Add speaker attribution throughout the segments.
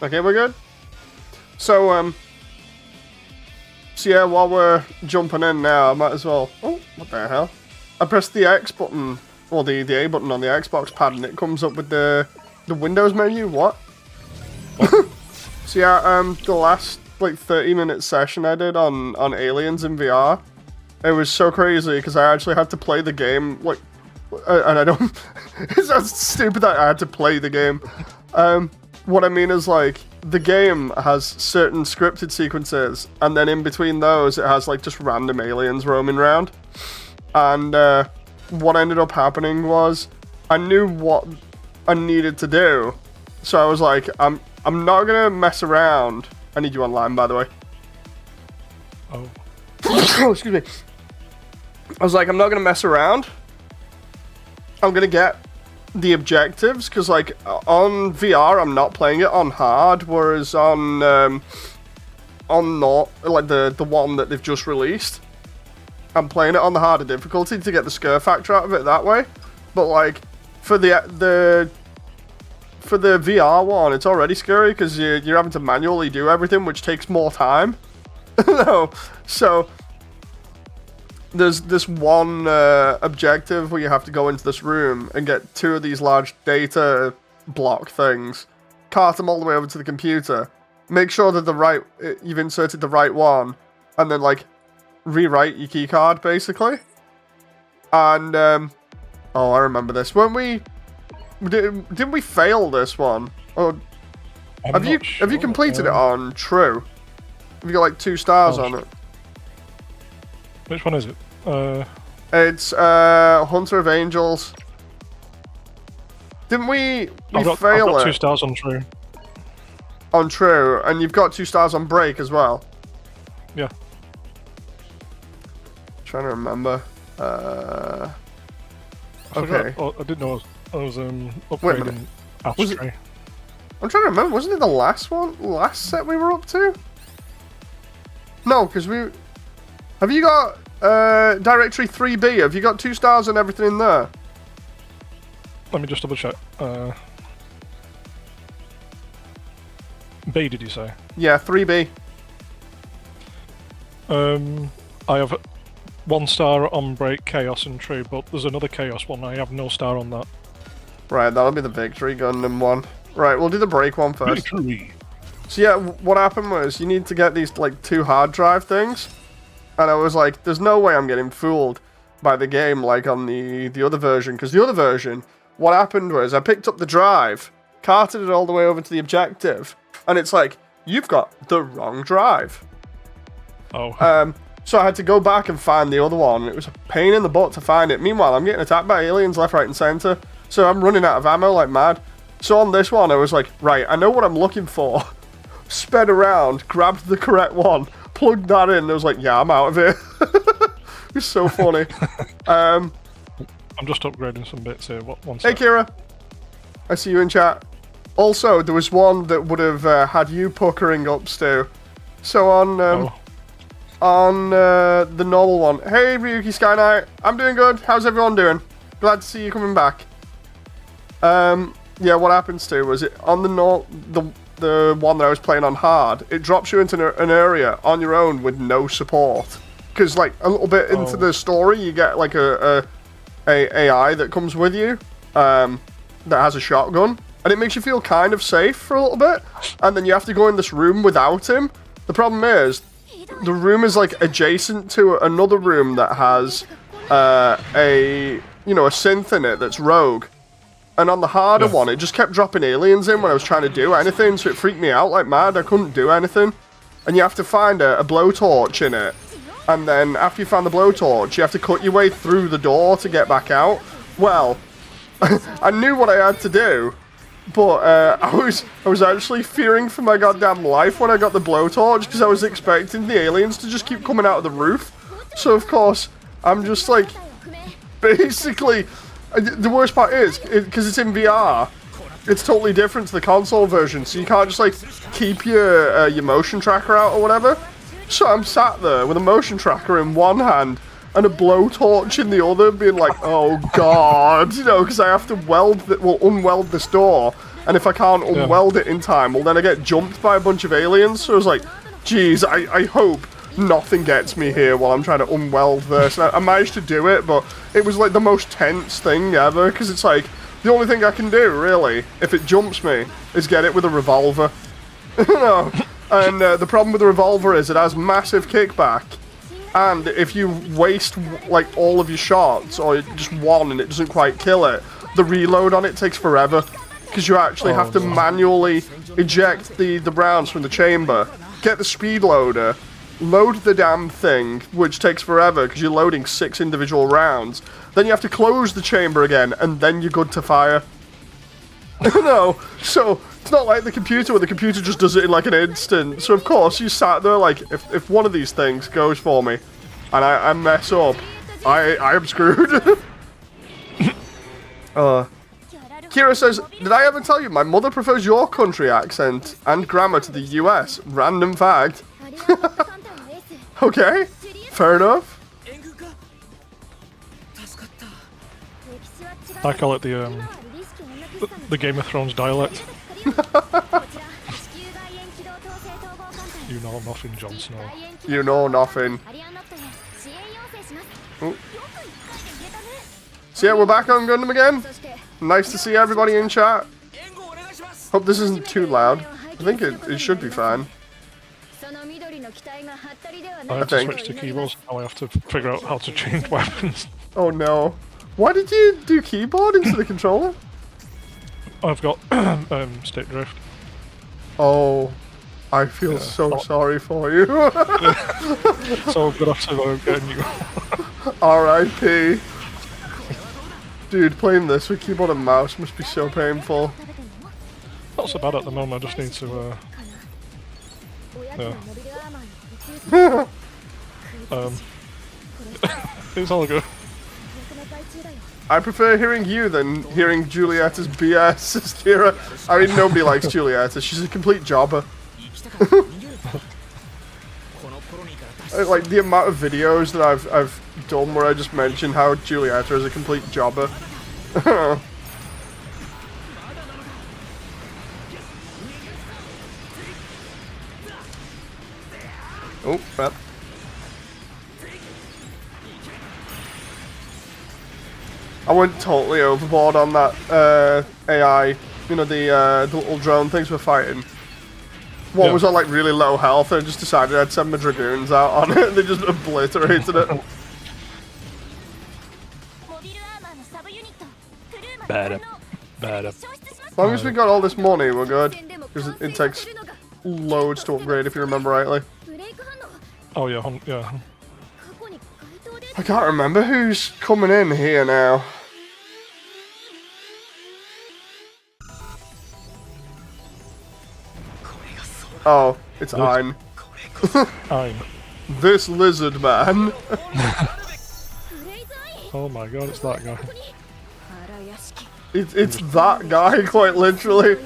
Speaker 1: Okay, we're good. So yeah, while we're jumping in now, I might as well. Oh, what the hell? I pressed the X button, or the A button on the Xbox pad, and it comes up with the Windows menu. What? So yeah, the last like 30-minute session I did on Aliens in VR, it was so crazy because I actually had to play the game like, and I don't. It sounds stupid that I had to play the game. What I mean is, like, the game has certain scripted sequences, and then in between those, it has, like, just random aliens roaming around. And what ended up happening was, I knew what I needed to do. So I was like, I'm not gonna mess around. I need you online, by the way.
Speaker 2: Oh.
Speaker 1: Oh, excuse me. I was like, I'm not gonna mess around. I'm gonna get the objectives, because like on VR I'm not playing it on hard, whereas on not like the one that they've just released, I'm playing it on the harder difficulty to get the scare factor out of it that way. But like for the VR one, it's already scary because you're having to manually do everything, which takes more time. No, so there's this one objective where you have to go into this room and get 2 of these large data block things, cart them all the way over to the computer, make sure that you've inserted the right one, and then like rewrite your key card basically. And oh, I remember this. Didn't we fail this one? Or have you completed it on True? Have you got like 2 stars on it?
Speaker 2: Which one is it?
Speaker 1: It's Hunter of Angels. Didn't we fail it?
Speaker 2: I've got 2 stars on True.
Speaker 1: On True, and you've got 2 stars on Break as well.
Speaker 2: Yeah.
Speaker 1: Trying to remember.
Speaker 2: I didn't know I was upgrading Astray.
Speaker 1: I'm trying to remember. Wasn't it the last one? Last set we were up to? No, because have you got Directory 3B? Have you got 2 stars and everything in there?
Speaker 2: Let me just double check. B, did you say?
Speaker 1: Yeah, 3B.
Speaker 2: I have 1 star on Break, Chaos, and True, but there's another Chaos one. I have no star on that.
Speaker 1: Right, that'll be the Victory Gundam one. Right, we'll do the Break one first.
Speaker 2: Victory.
Speaker 1: So yeah, what happened was you need to get these like 2 hard drive things. And I was like, there's no way I'm getting fooled by the game like on the other version. Because the other version, what happened was I picked up the drive, carted it all the way over to the objective, and it's like, you've got the wrong drive.
Speaker 2: Oh.
Speaker 1: So I had to go back and find the other one. It was a pain in the butt to find it. Meanwhile, I'm getting attacked by aliens left, right, and center. So I'm running out of ammo like mad. So on this one, I was like, right, I know what I'm looking for. Sped around, grabbed the correct one, plugged that in, and I was like, yeah, I'm out of here. It's so funny.
Speaker 2: I'm just upgrading some bits here. One
Speaker 1: Hey,
Speaker 2: sec.
Speaker 1: Kira. I see you in chat. Also, there was one that would have had you puckering up, Stu. So on the normal one. Hey, Ryuki Sky Knight. I'm doing good. How's everyone doing? Glad to see you coming back. Yeah, what happened, Stu, was it on the one that I was playing on hard, it drops you into an area on your own with no support. Because, like, a little bit into the story, you get, like, a AI that comes with you that has a shotgun. And it makes you feel kind of safe for a little bit. And then you have to go in this room without him. The problem is, the room is, like, adjacent to another room that has a synth in it that's rogue. And on the harder one, it just kept dropping aliens in when I was trying to do anything, so it freaked me out like mad. I couldn't do anything. And you have to find a blowtorch in it. And then after you find the blowtorch, you have to cut your way through the door to get back out. Well, I knew what I had to do, but I was actually fearing for my goddamn life when I got the blowtorch, because I was expecting the aliens to just keep coming out of the roof. So of course, I'm just like, basically... The worst part is, because it's in VR, it's totally different to the console version, so you can't just, like, keep your motion tracker out or whatever. So I'm sat there with a motion tracker in one hand and a blowtorch in the other, being like, oh god, because I have to unweld this door and if I can't unweld it in time, well then I get jumped by a bunch of aliens. So I was like, geez, I hope nothing gets me here while I'm trying to unweld this. And I managed to do it, but it was like the most tense thing ever, because it's like, the only thing I can do, really, if it jumps me, is get it with a revolver. No. And the problem with the revolver is it has massive kickback, and if you waste like all of your shots, or just one and it doesn't quite kill it, the reload on it takes forever, because you actually have to manually eject the rounds from the chamber, get the speed loader, load the damn thing, which takes forever because you're loading 6 individual rounds, then you have to close the chamber again, and then you're good to fire. No, so it's not like the computer where the computer just does it in like an instant. So of course you sat there like, if one of these things goes for me and I mess up, I am screwed. Kira says, did I ever tell you my mother prefers your country accent and grammar to the US? Random fact. Okay, fair enough.
Speaker 2: I call it the Game of Thrones dialect. You know nothing, Jon Snow.
Speaker 1: You know nothing. Ooh. So yeah, we're back on Gundam again. Nice to see everybody in chat. Hope this isn't too loud. I think it should be fine.
Speaker 2: I have to switch to keyboards, now I have to figure out how to change weapons.
Speaker 1: Oh no. Why did you do keyboard instead of controller?
Speaker 2: I've got stick drift.
Speaker 1: Oh, I feel so sorry for you.
Speaker 2: So I'm gonna have to get a new
Speaker 1: R.I.P. Dude, playing this with keyboard and mouse must be so painful.
Speaker 2: Not so bad at the moment, I just need to it's all good.
Speaker 1: I prefer hearing you than hearing Julietta's BS, says Kira. I mean, nobody likes Julietta. She's a complete jobber. Like, the amount of videos that I've done where I just mention how Julietta is a complete jobber. Oh, crap. I went totally overboard on that AI, you know, the little drone things we're fighting. One was on like really low health, and I just decided I'd send my dragoons out on it, and they just obliterated it.
Speaker 2: Bad.
Speaker 1: As long as we got all this money, we're good. Because it takes loads to upgrade, if you remember rightly.
Speaker 2: Oh yeah, yeah.
Speaker 1: I can't remember who's coming in here now. Oh, it's Ein.
Speaker 2: Ein.
Speaker 1: This lizard man.
Speaker 2: Oh my god, it's that guy.
Speaker 1: It's that guy, quite literally.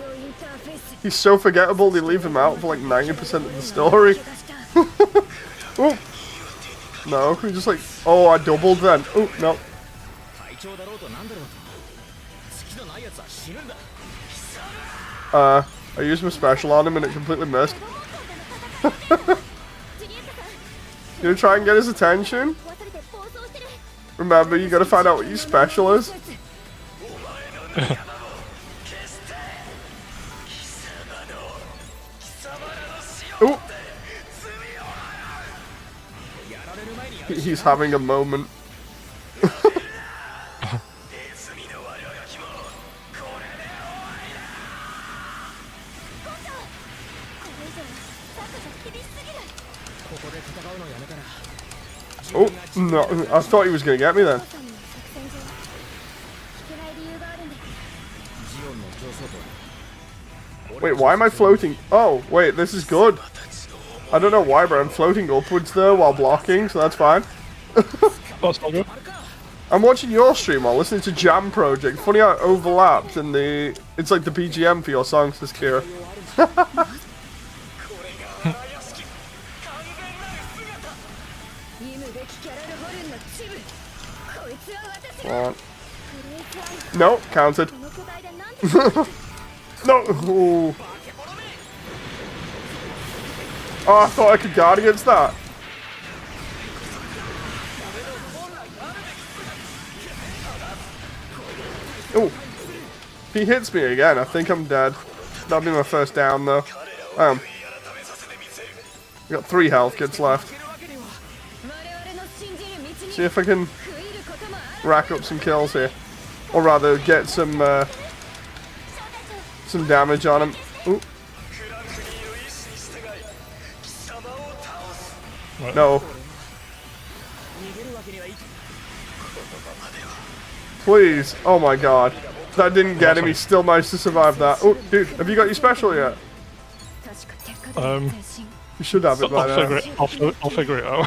Speaker 1: He's so forgettable, they leave him out for like 90% of the story. Oh. No, we just like, oh, I doubled then. Oh, no. I used my special on him and it completely missed. You gonna try and get his attention? Remember, you gotta find out what your special is. Oh! He's having a moment. Oh, no, I thought he was going to get me then. Wait, why am I floating? Oh, wait, this is good. I don't know why, but I'm floating upwards there while blocking, so that's fine.
Speaker 2: That's not good.
Speaker 1: I'm watching your stream while listening to Jam Project. Funny how it overlapped and it's like the BGM for your songs, says Kira. Nope, counted. No! Oh. Oh, I thought I could guard against that. Oh. If he hits me again, I think I'm dead. That'll be my first down, though. I got 3 health kits left. See if I can rack up some kills here. Or rather, get some damage on him. Ooh. No. Please. Oh my god. That didn't get him. He still managed to survive that. Oh, dude, have you got your special yet? You should have it by now.
Speaker 2: I'll figure it out.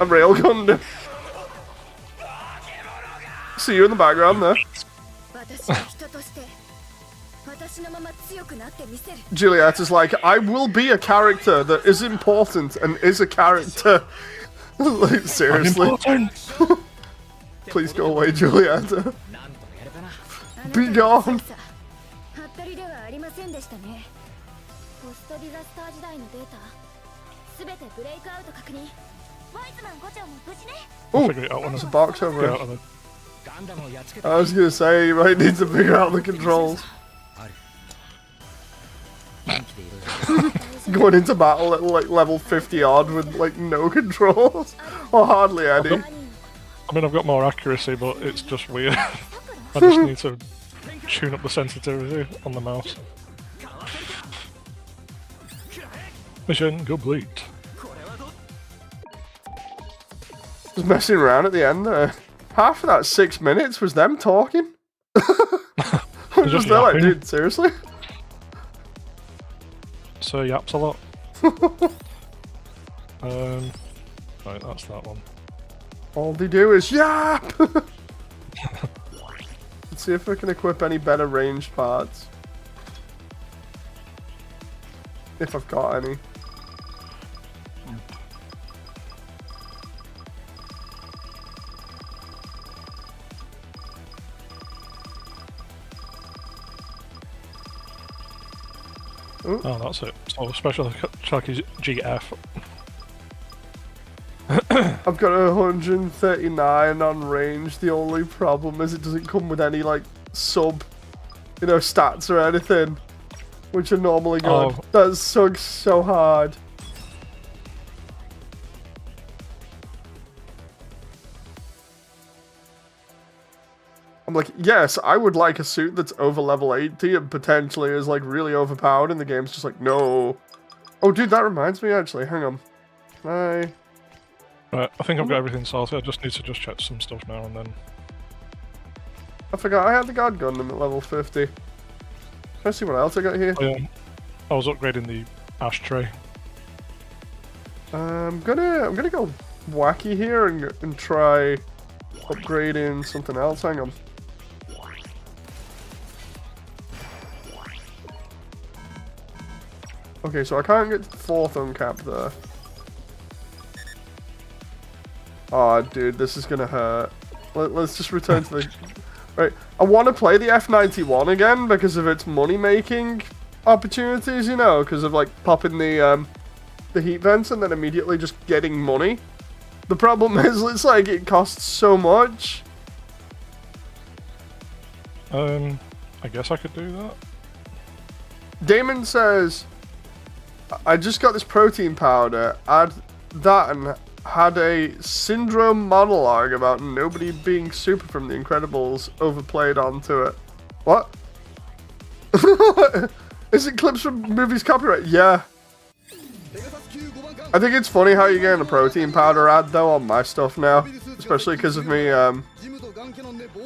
Speaker 1: A rail Gundam. See you in the background there. Juliet is like, I will be a character that is important and is a character. Like, seriously. Please go away, Juliet. Be gone. Oh, there's a box over here. I was gonna say, you might need to figure out the controls. Going into battle at like level 50 odd with like no controls. Or hardly any.
Speaker 2: I mean, I've got more accuracy, but it's just weird. I just need to tune up the sensitivity on the mouse. Mission complete.
Speaker 1: Just messing around at the end there. Half of that 6 minutes was them talking. I was just there like, dude, seriously?
Speaker 2: So yaps a lot. Right, that's that one.
Speaker 1: All they do is yap! Let's see if I can equip any better ranged parts. If I've got any. Ooh.
Speaker 2: Oh, that's it. So special attack is GF.
Speaker 1: I've got 139 on range. The only problem is it doesn't come with any like sub, stats or anything, which are normally good.
Speaker 2: Oh.
Speaker 1: That sucks so hard. I'm like, yes, I would like a suit that's over level 80 and potentially is like really overpowered, and the game's just like, no. Oh, dude, that reminds me actually. Hang on. Right,
Speaker 2: I think I've got everything sorted. I just need to check some stuff now and then.
Speaker 1: I forgot I had the God Gundam at level 50. Let's see what else I got here.
Speaker 2: Oh, yeah. I was upgrading the ashtray.
Speaker 1: I'm gonna go wacky here and try upgrading something else. Hang on. Okay, so I can't get to the 4th uncap there. Oh, dude, this is gonna hurt. Let's just return to the... Right, I want to play the F91 again because of its money-making opportunities, because of, like, popping the heat vents and then immediately just getting money. The problem is, it's like, it costs so much.
Speaker 2: I guess I could do that.
Speaker 1: Damon says, I just got this protein powder, add that and had a syndrome monologue about nobody being super from The Incredibles overplayed onto it. What? Is it clips from movies copyright? Yeah. I think it's funny how you're getting a protein powder ad though on my stuff now. Especially because of me,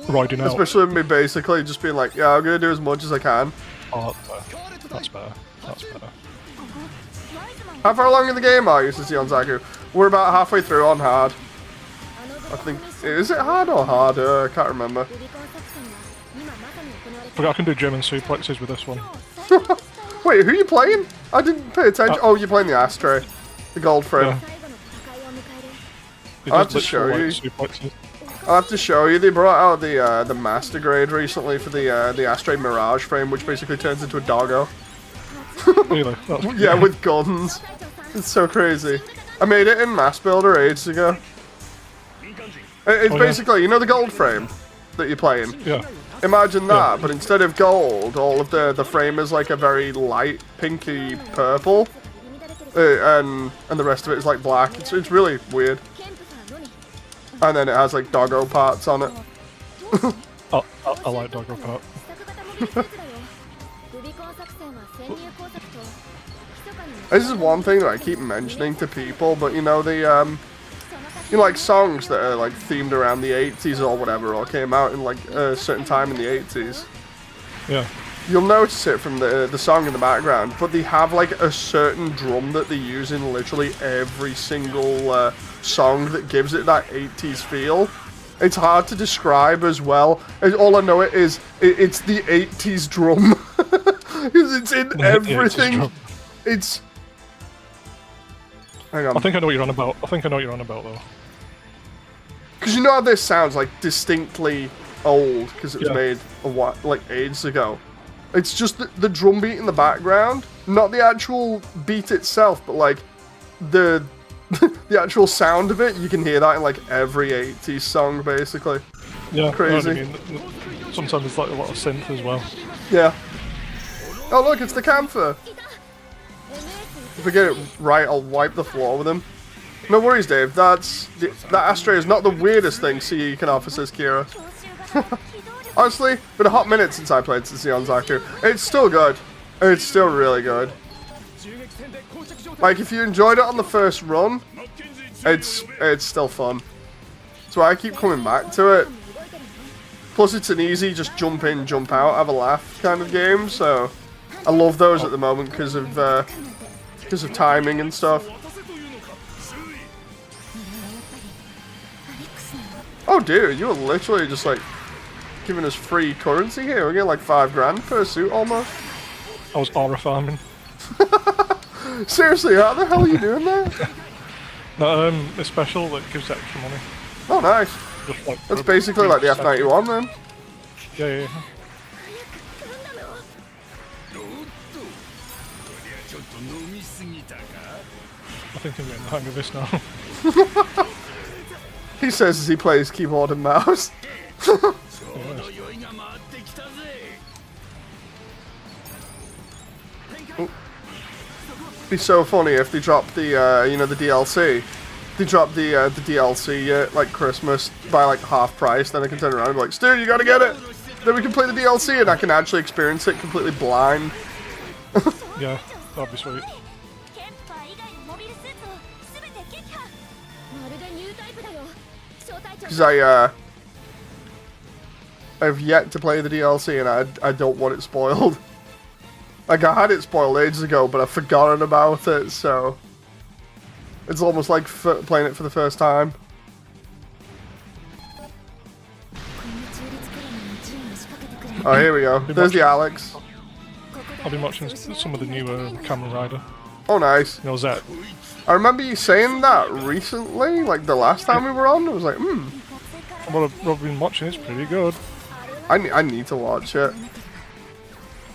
Speaker 2: Riding out.
Speaker 1: especially with me basically just being like, yeah, I'm gonna do as much as I can.
Speaker 2: Oh, that's better. That's better.
Speaker 1: How far along in the game are you, since on Zaku? We're about halfway through on hard. I think, is it hard or harder? I can't remember.
Speaker 2: But I can do German suplexes with this one.
Speaker 1: Wait, who are you playing? I didn't pay attention. Oh, you're playing the ashtray. The gold frame.
Speaker 2: Yeah.
Speaker 1: I'll have to show you.
Speaker 2: Suplexes.
Speaker 1: I'll have to show you. They brought out the Master Grade recently for the Astray Mirage frame, which basically turns into a doggo.
Speaker 2: Really?
Speaker 1: Yeah, with guns. It's so crazy. I made it in Mass Builder ages ago. It's basically, you know the gold frame that you're playing?
Speaker 2: Yeah.
Speaker 1: Imagine that, but instead of gold, all of the frame is like a very light pinky purple. And the rest of it is like black. It's really weird. And then it has like doggo parts on it.
Speaker 2: I like doggo part.
Speaker 1: This is one thing that I keep mentioning to people, but you know like songs that are like themed around the 80s or whatever, or came out in like a certain time in the 80s.
Speaker 2: Yeah.
Speaker 1: You'll notice it from the song in the background, but they have like a certain drum that they use in literally every single song that gives it that 80s feel. It's hard to describe as well. All I know it's the 80s drum. Because it's in everything. It's... Hang on.
Speaker 2: I think I know what you're on about. Though.
Speaker 1: Because you know how this sounds like distinctly old because it was made like ages ago. It's just the drum beat in the background, not the actual beat itself, but like the actual sound of it. You can hear that in like every 80s song, basically.
Speaker 2: Yeah,
Speaker 1: crazy.
Speaker 2: I mean, sometimes it's like a lot of synth as well. Yeah.
Speaker 1: Oh look, it's the camphor. If we get it right, I'll wipe the floor with him. No worries, Dave. That Astray is not the weirdest thing you can offer, says Kira. Honestly, been a hot minute since I played Seion Zaku. It's still good. It's still really good. Like, if you enjoyed it on the first run, it's still fun. So I keep coming back to it. Plus, it's an easy just jump in, jump out, have a laugh kind of game. So I love those at the moment because of timing and stuff. Oh, dude, you were literally just like giving us free currency here. We're getting like $5 grand per suit almost.
Speaker 2: I was aura farming.
Speaker 1: Seriously, how the hell are you doing that?
Speaker 2: It's special that gives extra money.
Speaker 1: Oh, nice.
Speaker 2: Just, like,
Speaker 1: that's basically like the F91 then.
Speaker 2: Yeah. I think I'm getting the hang of this now.
Speaker 1: He says as he plays keyboard and mouse. It'd be so funny if they dropped the the DLC. They dropped the DLC like Christmas by like half price. Then I can turn around and be like, "Stu, you gotta get it." Then we can play the DLC and I can actually experience it completely blind.
Speaker 2: Yeah, that'd be sweet.
Speaker 1: Because I've yet to play the DLC and I don't want it spoiled. Like, I had it spoiled ages ago, but I've forgotten about it, so... It's almost like playing it for the first time. Oh, here we go. There's the Alex.
Speaker 2: I've been watching some of the newer Kamen Rider.
Speaker 1: Oh, nice.
Speaker 2: You know, Zed.
Speaker 1: I remember you saying that recently, like the last time we were on. I was like,
Speaker 2: What I've been watching is pretty good.
Speaker 1: I need to watch it.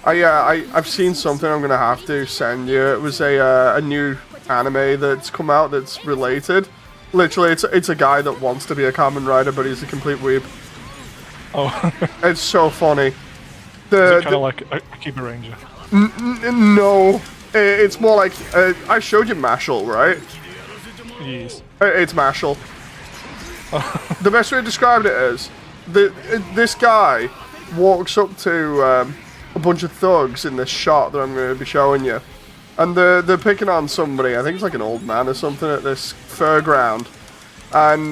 Speaker 1: I've seen something I'm gonna have to send you. It was a new anime that's come out that's related. Literally, it's a guy that wants to be a Kamen Rider, but he's a complete weeb.
Speaker 2: Oh.
Speaker 1: It's so funny.
Speaker 2: Is it kind of like Akiba Ranger?
Speaker 1: No. It's more like, I showed you Mashal, right?
Speaker 2: Yes.
Speaker 1: It's Mashal. The best way to describe it is, this guy walks up to a bunch of thugs in this shot that I'm going to be showing you. And they're picking on somebody, I think it's like an old man or something, at this fairground. And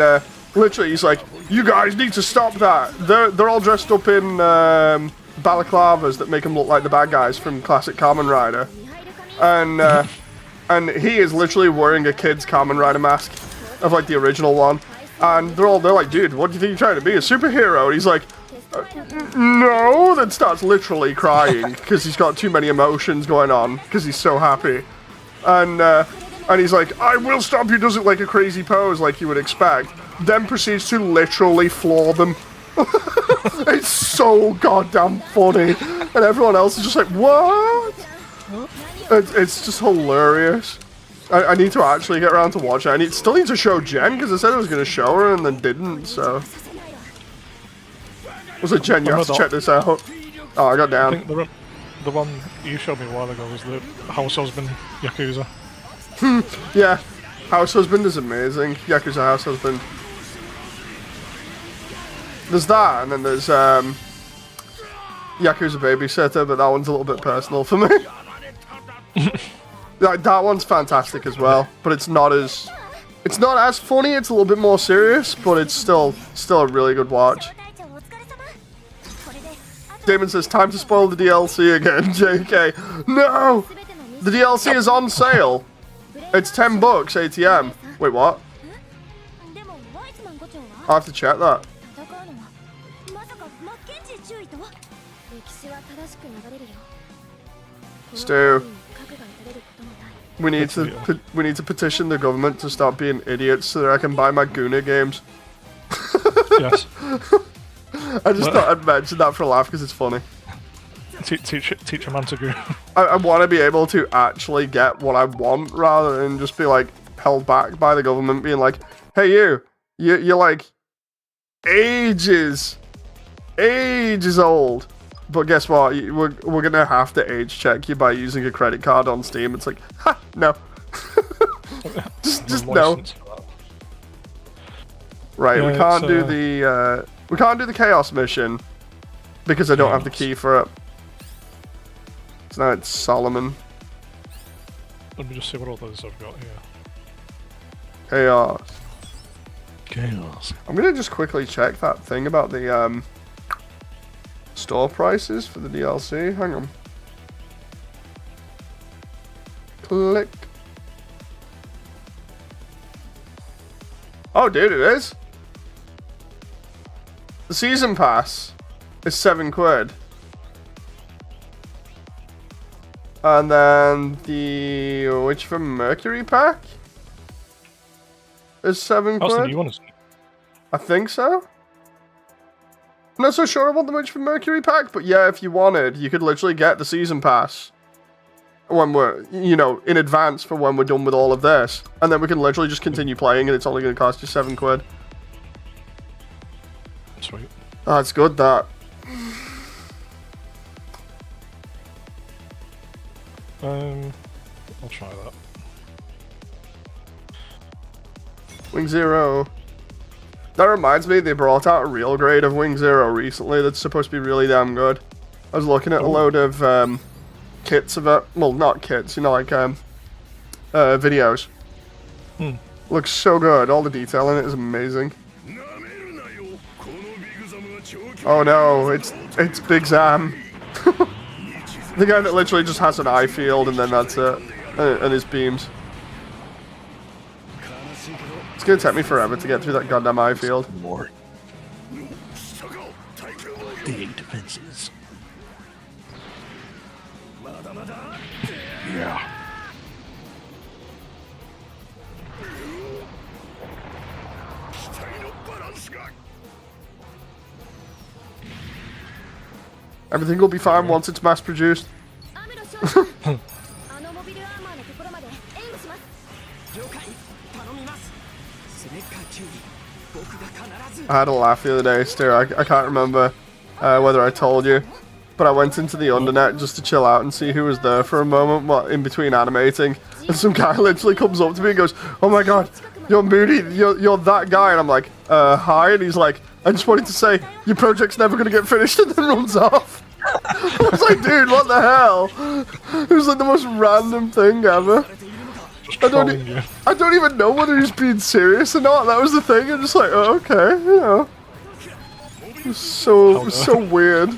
Speaker 1: literally he's like, "You guys need to stop that." They're all dressed up in balaclavas that make them look like the bad guys from classic Kamen Rider. And he is literally wearing a kid's Kamen Rider mask of like the original one. And they're like, "Dude, what do you think you're trying to be, a superhero?" And he's like, "No," then starts literally crying because he's got too many emotions going on because he's so happy. And he's like, "I will stop you," does it like a crazy pose like you would expect. then proceeds to literally floor them. It's so goddamn funny. And everyone else is just like, what? It's just hilarious. I need to actually get around to watch it. I still need to show Jen, because I said I was going to show her and then didn't, so. I was like, Jen, you have to check this out. Oh, I got down.
Speaker 2: I think the one you showed me a while ago was the house husband Yakuza.
Speaker 1: Yeah, house husband is amazing. Yakuza house husband. There's that, and then there's Yakuza babysitter, but that one's a little bit personal for me. Like, that one's fantastic as well, but it's not as funny. It's a little bit more serious, but it's still a really good watch. Damon says, time to spoil the DLC again, JK. No! The DLC is on sale. It's $10 ATM. Wait, what? I'll have to check that. Stu, we need to petition the government to stop being idiots so that I can buy my Guna games.
Speaker 2: Yes.
Speaker 1: I just thought I'd mention that for a laugh because it's funny.
Speaker 2: Teach a man to go.
Speaker 1: I want to be able to actually get what I want rather than just be like held back by the government being like, hey you're like ages old. But guess what? We're gonna have to age check you by using a credit card on Steam. It's like, ha, no. just no. Right, yeah, we can't do the chaos mission because I don't have the key for it. So now it's Solomon.
Speaker 2: Let me just see what others I've got here.
Speaker 1: Chaos. I'm gonna just quickly check that thing about the store prices for the DLC. Hang on. Click. Oh, dude, it is. The season pass is £7. And then the Witch from Mercury pack is £7.
Speaker 2: That's the new one, isn't it?
Speaker 1: I think so. I'm not so sure I want the Witch from Mercury pack, but yeah, if you wanted, you could literally get the season pass when we're, in advance for when we're done with all of this. And then we can literally just continue playing and it's only going to cost you £7.
Speaker 2: Sweet.
Speaker 1: That's good, that.
Speaker 2: I'll try that.
Speaker 1: Wing Zero. That reminds me, they brought out a real grade of Wing Zero recently that's supposed to be really damn good. I was looking at a load of kits of it. Well, not kits, videos. Looks so good. All the detail in it is amazing. Oh no, it's Big Zam. The guy that literally just has an eye field and then that's it. And his beams. It's gonna take me forever to get through that goddamn eye field.
Speaker 3: More. Big defenses. Yeah.
Speaker 1: Everything will be fine once it's mass produced. I had a laugh the other day, Stu. I can't remember whether I told you, but I went into the undernet just to chill out and see who was there for a moment in between animating, and some guy literally comes up to me and goes, "Oh my god, you're Moody, you're that guy," and I'm like, hi, and he's like, "I just wanted to say, your project's never going to get finished," and then runs off. I was like, dude, what the hell? It was like the most random thing ever. I don't even know whether he's being serious or not. That was the thing. I'm just like, oh, okay, It was so weird.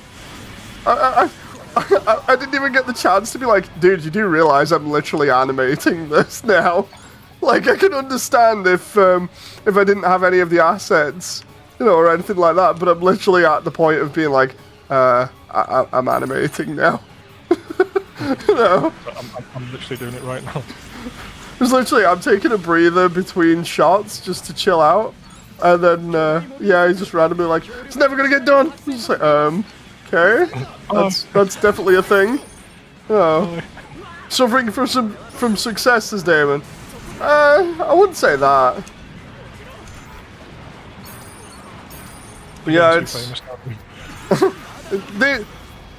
Speaker 1: I didn't even get the chance to be like, dude, you do realize I'm literally animating this now? Like, I can understand if I didn't have any of the assets, or anything like that, but I'm literally at the point of being like, I'm animating now.
Speaker 2: I'm literally doing it right now.
Speaker 1: It's literally, I'm taking a breather between shots just to chill out. And then, yeah, he's just randomly like, it's never gonna get done. It's just like, okay. That's definitely a thing. Oh. Suffering from success, says Damon. I wouldn't say that. But yeah, it's...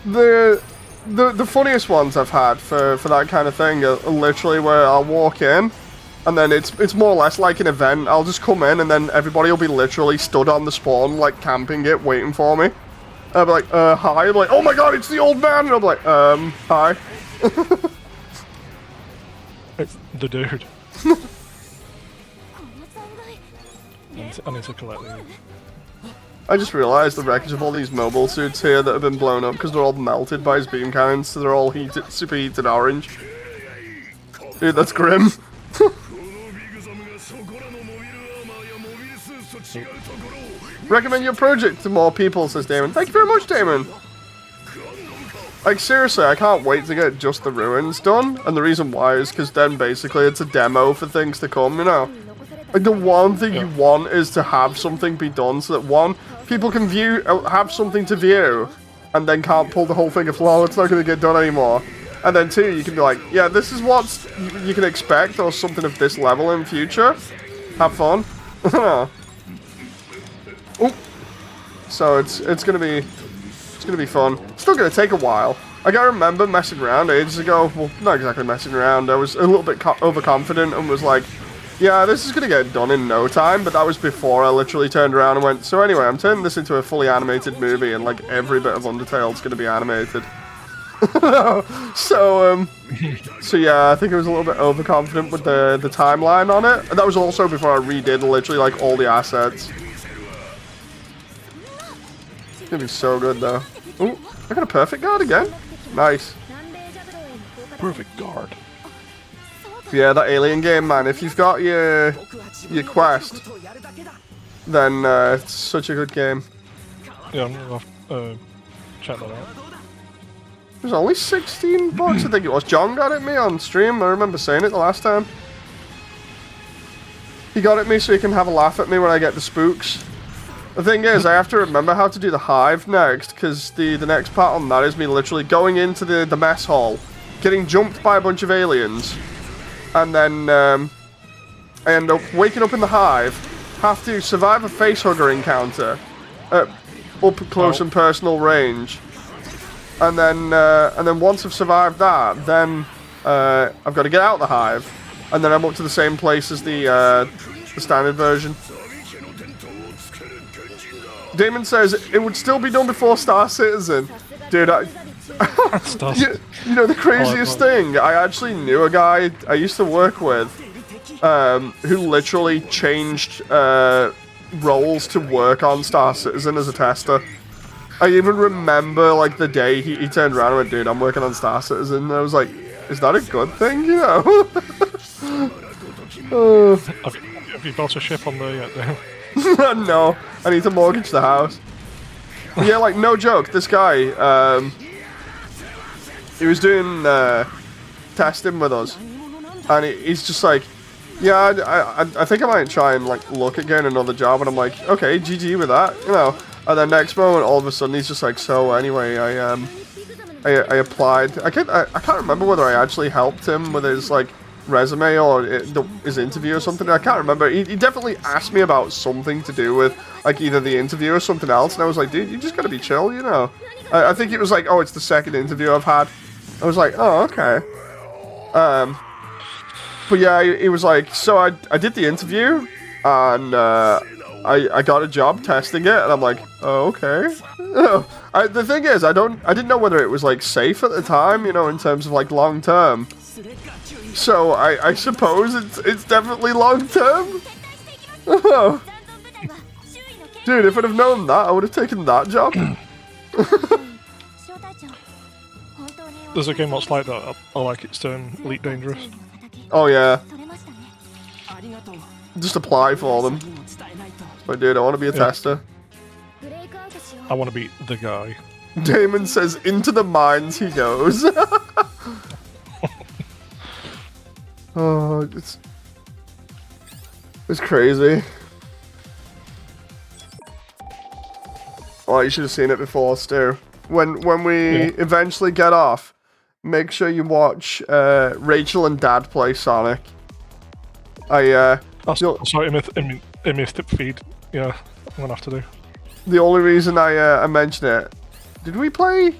Speaker 1: the funniest ones I've had for that kind of thing are literally where I'll walk in, and then it's more or less like an event. I'll just come in, and then everybody will be literally stood on the spawn, like camping it, waiting for me. I'll be like, hi. I'm like, oh my god, it's the old man. And I'll be like, hi.
Speaker 2: It's the dude. I need to collect these.
Speaker 1: I just realised the wreckage of all these mobile suits here that have been blown up because they're all melted by his beam cannons, so they're all heated, superheated orange. Dude, that's grim. Recommend your project to more people, says Damon. Thank you very much, Damon. Like, seriously, I can't wait to get just the ruins done, and the reason why is because then basically it's a demo for things to come, you know? Like, the one thing you want is to have something be done so that, one, people can have something to view, and then can't pull the whole thing of, lol, it's not going to get done anymore. And then two, you can be like, yeah, this is what you can expect, or something of this level in future. Have fun. Ooh. So it's gonna be fun. It's still gonna take a while. Like, I remember messing around ages ago. Well, not exactly messing around. I was a little bit overconfident and was like, yeah, this is gonna get done in no time. But that was before I literally turned around and went, so anyway, I'm turning this into a fully animated movie, and like every bit of Undertale's gonna be animated. So yeah, I think I was a little bit overconfident with the timeline on it. And that was also before I redid literally like all the assets. It's gonna be so good though. Ooh, I got a perfect guard again. Nice.
Speaker 2: Perfect guard.
Speaker 1: Yeah, that alien game, man. If you've got your quest, then it's such a good game.
Speaker 2: Yeah, I'm gonna have to check that out.
Speaker 1: It was only 16 bucks, I think it was. John got it me on stream. I remember saying it the last time. He got it me so he can have a laugh at me when I get the spooks. The thing is, I have to remember how to do the hive next, because the next part on that is me literally going into the mess hall, getting jumped by a bunch of aliens, and then I end up waking up in the hive, have to survive a facehugger encounter at up close and personal range. And then once I've survived that, then I've got to get out of the hive, and then I'm up to the same place as the standard version. Damon says it would still be done before Star Citizen, dude. You know the craziest thing? I actually knew a guy I used to work with, who literally changed roles to work on Star Citizen as a tester. I even remember, like, the day he turned around and went, dude, I'm working on Star Citizen. And I was like, is that a good thing, you know?
Speaker 2: Have you bought a ship on there yet, Dave?
Speaker 1: No, I need to mortgage the house. But yeah, like, no joke, this guy, he was doing testing with us. And he's just like, yeah, I think I might try and, like, look at getting another job. And I'm like, okay, GG with that, you know. And then next moment, all of a sudden, he's just like, so anyway, I applied. I can't remember whether I actually helped him with his like resume or his interview or something. I can't remember. He definitely asked me about something to do with like either the interview or something else, and I was like, dude, you just gotta be chill, you know. I think it was like, oh, it's the second interview I've had. I was like, oh, okay. But yeah, he was like, so I did the interview, and I got a job testing it, and I'm like, oh, okay. The thing is, I didn't know whether it was like safe at the time, you know, in terms of like long term. So I suppose it's definitely long term. Dude, if I'd have known that, I would have taken that job.
Speaker 2: There's a game that's like that. I like it's Elite Dangerous.
Speaker 1: Oh yeah. Just apply for them. But dude, I want to be a tester.
Speaker 2: I want to be the guy.
Speaker 1: Damon says, into the mines he goes. Oh, it's crazy. Oh, you should have seen it before, Stu. When we eventually get off, make sure you watch Rachel and Dad play Sonic.
Speaker 2: I saw it in my feed. Yeah, I'm gonna have to do.
Speaker 1: The only reason I mention it, did we play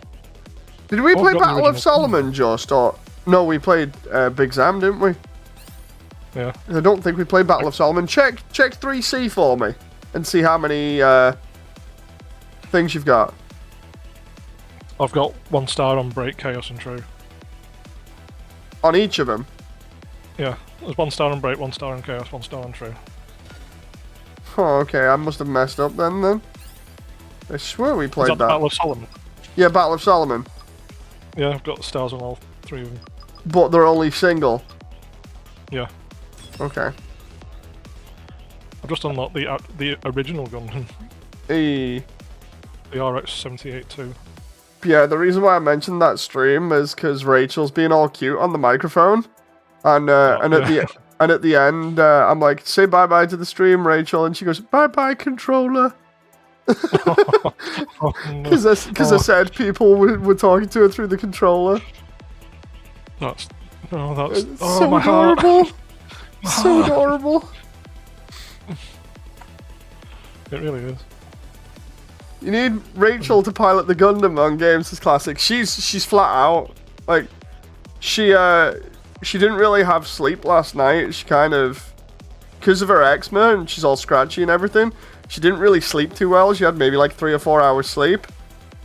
Speaker 1: Battle of Solomon just, or no? We played Big Zam, didn't we?
Speaker 2: Yeah.
Speaker 1: I don't think we played Battle of Solomon. Check 3C for me and see how many things you've got.
Speaker 2: I've got 1 star on Break, Chaos, and True.
Speaker 1: On each of them?
Speaker 2: Yeah, there's 1 star on Break, 1 star on Chaos, 1 star on True.
Speaker 1: Oh, okay, I must have messed up then. I swear we played
Speaker 2: Is that. Battle of Solomon?
Speaker 1: Yeah, Battle of Solomon.
Speaker 2: Yeah, I've got stars on all 3 of them.
Speaker 1: But they're only single?
Speaker 2: Yeah.
Speaker 1: Okay.
Speaker 2: I've just unlocked the original Gundam.
Speaker 1: The
Speaker 2: RX-78 too.
Speaker 1: Yeah, the reason why I mentioned that stream is because Rachel's being all cute on the microphone, and at the end, I'm like, say bye bye to the stream, Rachel, and she goes, bye bye, controller. Because I said people were talking to her through the controller.
Speaker 2: That's
Speaker 1: so adorable. So adorable.
Speaker 2: It really is.
Speaker 1: You need Rachel to pilot the Gundam on Games as Classic. She's flat out. Like, she didn't really have sleep last night. She kind of, because of her eczema and she's all scratchy and everything, she didn't really sleep too well. She had maybe like 3 or 4 hours sleep.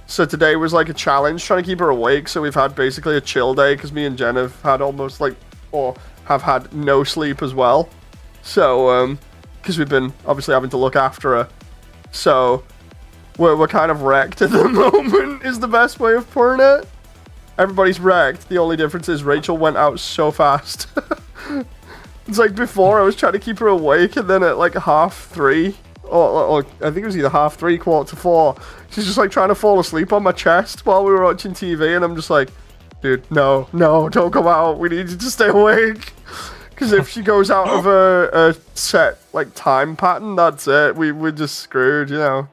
Speaker 1: So today was like a challenge trying to keep her awake. So we've had basically a chill day because me and Jen have had almost like, or have had no sleep as well. So, because we've been obviously having to look after her. So we're kind of wrecked at the moment is the best way of putting it. Everybody's wrecked. The only difference is Rachel went out so fast. It's like before I was trying to keep her awake, and then at like 3:30, or I think it was either 3:30, 4:45, she's just like trying to fall asleep on my chest while we were watching TV, and I'm just like, dude, no, don't go out. We need you to stay awake. Because if she goes out of a set like time pattern, that's it. We're just screwed, you know.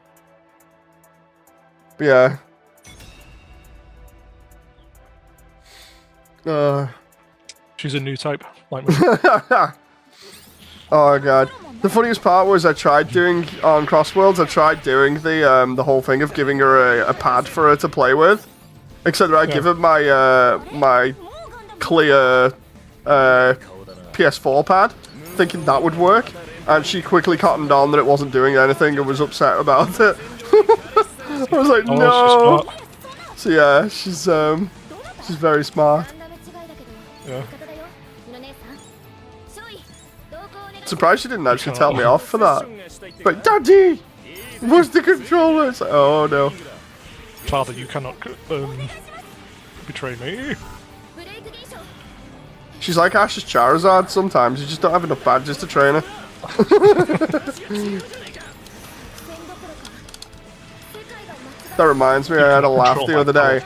Speaker 1: But yeah.
Speaker 2: She's a new type, like me.
Speaker 1: Oh god. The funniest part was I tried doing on Crossworlds. I tried doing the whole thing of giving her a pad for her to play with. Except that I give her my clear PS4 pad, thinking that would work, and she quickly cottoned on that it wasn't doing anything and was upset about it. I was like, no. So yeah, she's very smart.
Speaker 2: Yeah.
Speaker 1: Surprised she didn't actually tell me off for that. But Daddy, where's the controller? It's like, oh no.
Speaker 2: Father, you cannot betray me.
Speaker 1: She's like Ash's Charizard sometimes. You just don't have enough badges to train her. That reminds me, I had a laugh the other day.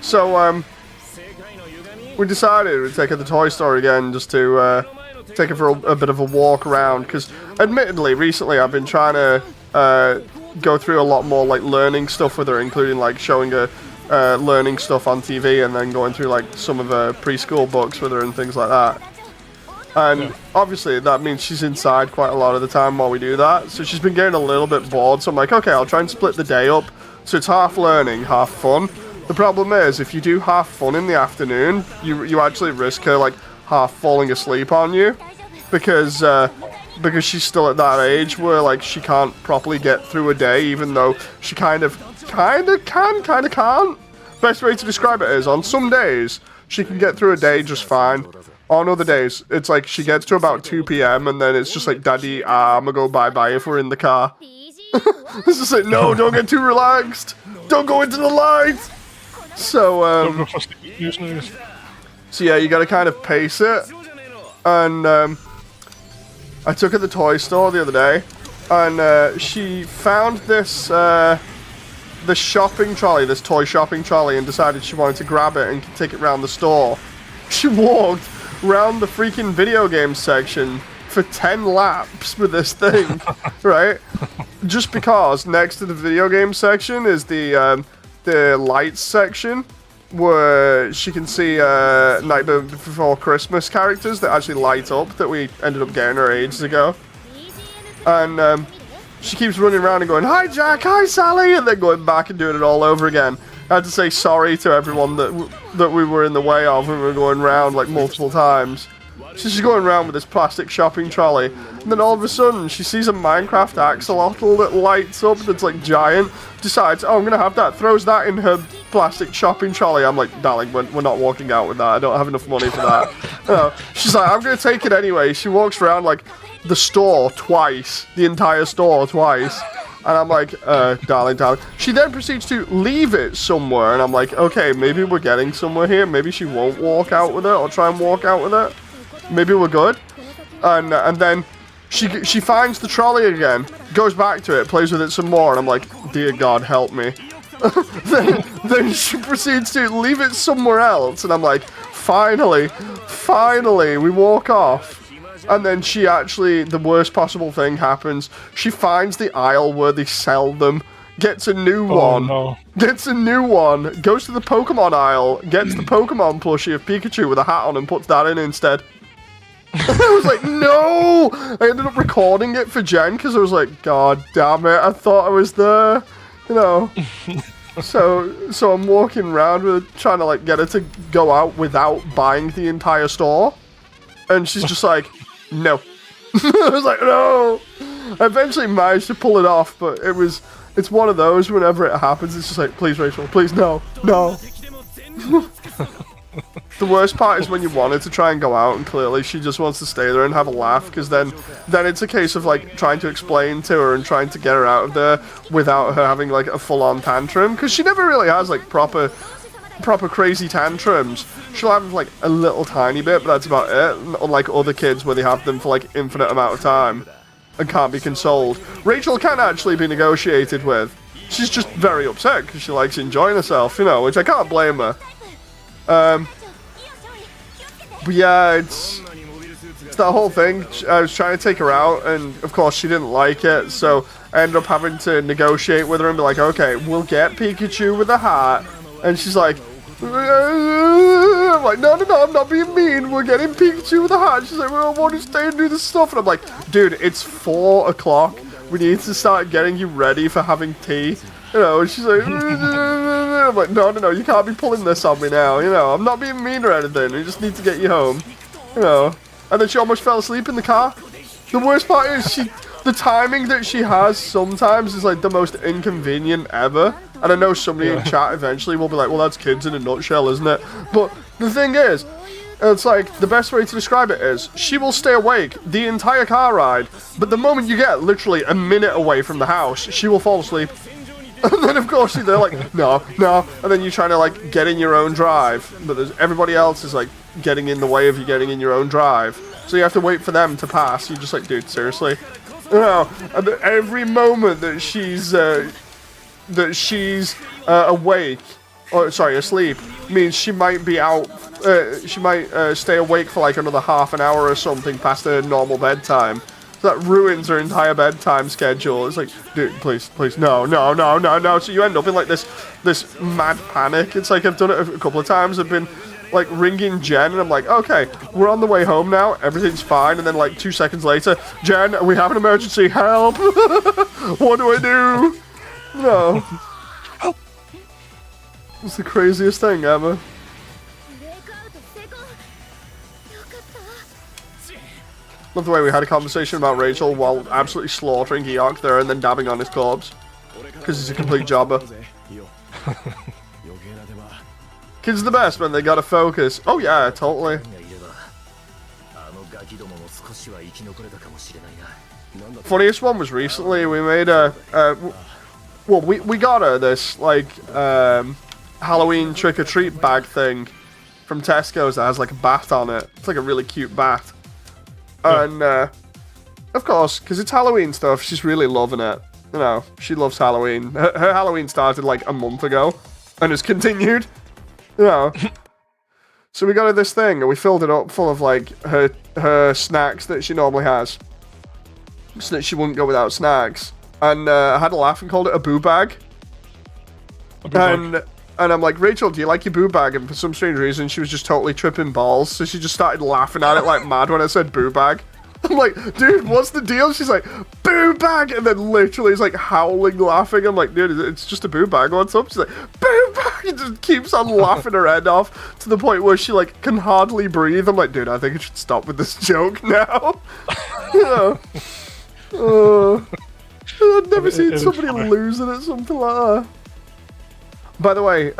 Speaker 1: So, we decided we'd take her to the toy store again just to take her for a bit of a walk around. Because, admittedly, recently I've been trying to go through a lot more like learning stuff with her, including like showing her learning stuff on TV and then going through like some of her preschool books with her and things like that. And obviously that means she's inside quite a lot of the time while we do that. So she's been getting a little bit bored. So I'm like, okay, I'll try and split the day up. So it's half learning, half fun. The problem is, if you do half fun in the afternoon, you actually risk her like half falling asleep on you, because she's still at that age where like she can't properly get through a day, even though she kind of can't. Best way to describe it is, on some days she can get through a day just fine. On other days, it's like she gets to about 2 PM and then it's just like, Daddy, I'm gonna go bye-bye if we're in the car. It's just like, no, don't get too relaxed. Don't go into the light. So, so yeah, you gotta kind of pace it. And I took her to the toy store the other day, and she found this shopping trolley, this toy shopping trolley, and decided she wanted to grab it and take it around the store. She walked round the freaking video game section for 10 laps with this thing, right? just because next to the video game section is the lights section, where she can see Nightmare Before Christmas characters that actually light up that we ended up getting her ages ago. And she keeps running around and going, "Hi Jack, hi Sally," and then going back and doing it all over again. I had to say sorry to everyone that we were in the way of when we were going around like multiple times. So she's going around with this plastic shopping trolley, and then all of a sudden she sees a Minecraft axolotl that lights up that's like giant, decides, "Oh, I'm gonna have that," throws that in her plastic shopping trolley. I'm like, "Darling, we're not walking out with that, I don't have enough money for that." She's like, "I'm gonna take it anyway." She walks around like the store twice, the entire store twice. And I'm like, darling. She then proceeds to leave it somewhere, and I'm like, okay, maybe we're getting somewhere here. Maybe she won't walk out with it, or try and walk out with it. Maybe we're good. And then she finds the trolley again, goes back to it, plays with it some more, and I'm like, dear God, help me. then she proceeds to leave it somewhere else, and I'm like, finally, we walk off. And then she actually, the worst possible thing happens. She finds the aisle where they sell them, gets a new one, goes to the Pokemon aisle, gets the Pokemon plushie of Pikachu with a hat on and puts that in instead. I was like, no! I ended up recording it for Jen because I was like, God damn it, I thought I was there, you know. So I'm walking around with her, trying to like get her to go out without buying the entire store. And she's just like, no. I was like, no. I eventually managed to pull it off, but it's one of those whenever it happens, it's just like, please Rachel, please no. The worst part is when you want her to try and go out and clearly she just wants to stay there and have a laugh, because then it's a case of like trying to explain to her and trying to get her out of there without her having like a full-on tantrum, because she never really has like proper crazy tantrums. She'll have like a little tiny bit, but that's about it, unlike other kids where they have them for like infinite amount of time and can't be consoled. Rachel can actually be negotiated with. She's just very upset because she likes enjoying herself, you know, which I can't blame her. But yeah, it's that whole thing. I was trying to take her out, and of course she didn't like it, so I ended up having to negotiate with her and be like, okay, we'll get Pikachu with a hat. And she's like, I'm like, no, I'm not being mean, we're getting Pikachu with a hat. She's like, well, I want to stay and do this stuff. And I'm like, dude, it's 4 o'clock. We need to start getting you ready for having tea. You know, and she's like, I'm like, no, you can't be pulling this on me now, you know, I'm not being mean or anything, we just need to get you home, you know. And then she almost fell asleep in the car. The worst part is the timing that she has sometimes is like the most inconvenient ever. And I know somebody in chat eventually will be like, well, that's kids in a nutshell, isn't it? But the thing is, it's like, the best way to describe it is, she will stay awake the entire car ride, but the moment you get literally a minute away from the house, she will fall asleep. And then of course they're like, no, and then you're trying to like get in your own drive, but everybody else is like getting in the way of you getting in your own drive, so you have to wait for them to pass. You're just like, dude, seriously? You know, and every moment that she's awake, or sorry, asleep, means she might be out, she might stay awake for like another half an hour or something past her normal bedtime. That ruins her entire bedtime schedule. It's like, dude, please, no. So you end up in like this mad panic. It's like, I've done it a couple of times. I've been like ringing Jen and I'm like, okay, we're on the way home now, everything's fine. And then like 2 seconds later, Jen, we have an emergency, help. What do I do? No. It's the craziest thing ever. Love the way we had a conversation about Rachel while absolutely slaughtering Eeyok there and then dabbing on his corpse. Because he's a complete jobber. Kids are the best when they gotta focus. Oh yeah, totally. Funniest one was recently, we made we got her this, like, Halloween trick-or-treat bag thing from Tesco's that has like a bat on it. It's like a really cute bat. And, of course, because it's Halloween stuff, she's really loving it. You know, she loves Halloween. Her Halloween started like a month ago, and has continued. You know. So we got her this thing, and we filled it up full of, like, her snacks that she normally has. So that she wouldn't go without snacks. and I had a laugh and called it a boo bag. And I'm like, Rachel, do you like your boo bag? And for some strange reason, she was just totally tripping balls. So she just started laughing at it like mad when I said boo bag. I'm like, dude, what's the deal? She's like, boo bag, and then literally is like howling, laughing. I'm like, dude, it's just a boo bag. What's up? She's like, boo bag, and just keeps on laughing her head off to the point where she like can hardly breathe. I'm like, dude, I think I should stop with this joke now. I've never seen somebody losing at something like that. By the way,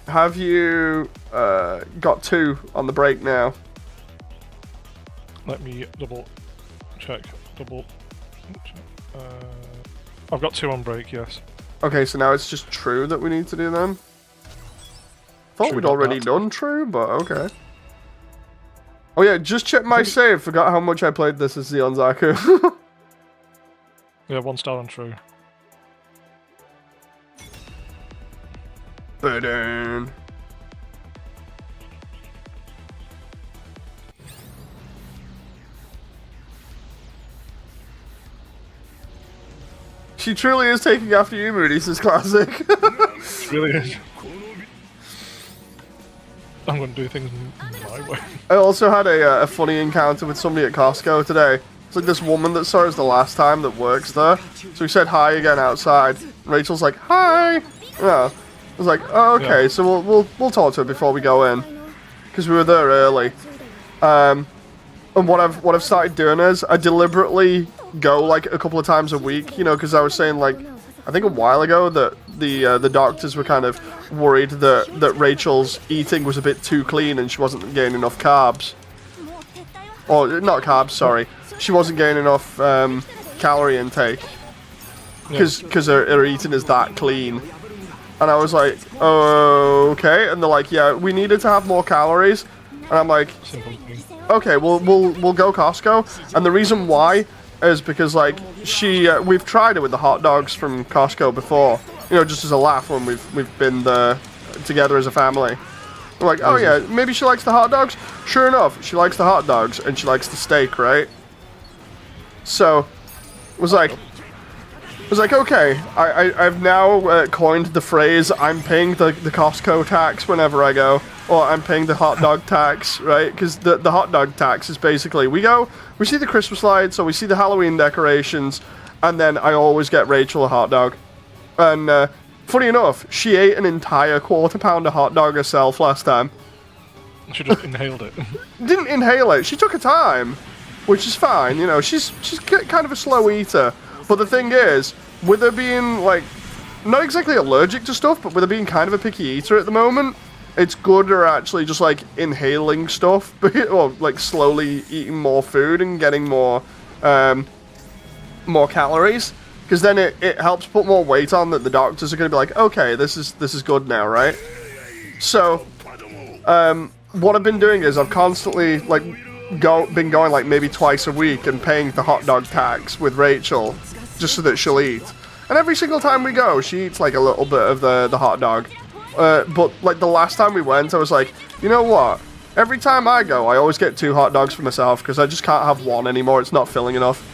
Speaker 1: have you got 2 on the break now?
Speaker 2: Let me double check. I've got 2 on break, yes.
Speaker 1: Okay, so now it's just true that we need to do them? Thought
Speaker 2: True
Speaker 1: we'd already done true, but okay. Oh yeah, just check my save. Forgot how much I played this as Zeon Zaku.
Speaker 2: Yeah, 1 star on true.
Speaker 1: Burn. She truly is taking after you, Moody, says Classic.
Speaker 2: It really is. I'm going to do things my way.
Speaker 1: I also had a funny encounter with somebody at Costco today. It's like this woman that saw us the last time that works there. So we said hi again outside. Rachel's like, hi! Yeah. I was like, oh, okay, yeah. So we'll talk to her before we go in. Because we were there early. And what I've started doing is I deliberately go like a couple of times a week, you know, because I was saying like I think a while ago that the doctors were kind of worried that Rachel's eating was a bit too clean and she wasn't getting enough carbs. Or not carbs, sorry. She wasn't getting enough calorie intake because her eating is that clean. And I was like, oh, okay. And they're like, yeah, we needed to have more calories. And I'm like, okay, we'll go Costco. And the reason why is because like we've tried it with the hot dogs from Costco before, you know, just as a laugh when we've been there together as a family. We're like, oh yeah, maybe she likes the hot dogs. Sure enough, she likes the hot dogs and she likes the steak, right? So, it was like, okay, I've now coined the phrase, I'm paying the Costco tax whenever I go. Or I'm paying the hot dog tax, right? Because the hot dog tax is basically, we see the Christmas lights, or we see the Halloween decorations, and then I always get Rachel a hot dog. And funny enough, she ate an entire quarter-pounder hot dog herself last time.
Speaker 2: She just inhaled it.
Speaker 1: Didn't inhale it. She took her time, which is fine. You know, she's kind of a slow eater. But the thing is, with her being, like, not exactly allergic to stuff, but with her being kind of a picky eater at the moment, it's good her actually just, like, inhaling stuff, or, like, slowly eating more food and getting more calories. Because then it helps put more weight on that the doctors are going to be like, okay, this is good now, right? So, what I've been doing is I've constantly, like, been going, like, maybe twice a week and paying the hot dog tax with Rachel, just so that she'll eat. And every single time we go, she eats, like, a little bit of the hot dog. But, like, the last time we went, I was like, you know what? Every time I go, I always get 2 hot dogs for myself, because I just can't have one anymore. It's not filling enough.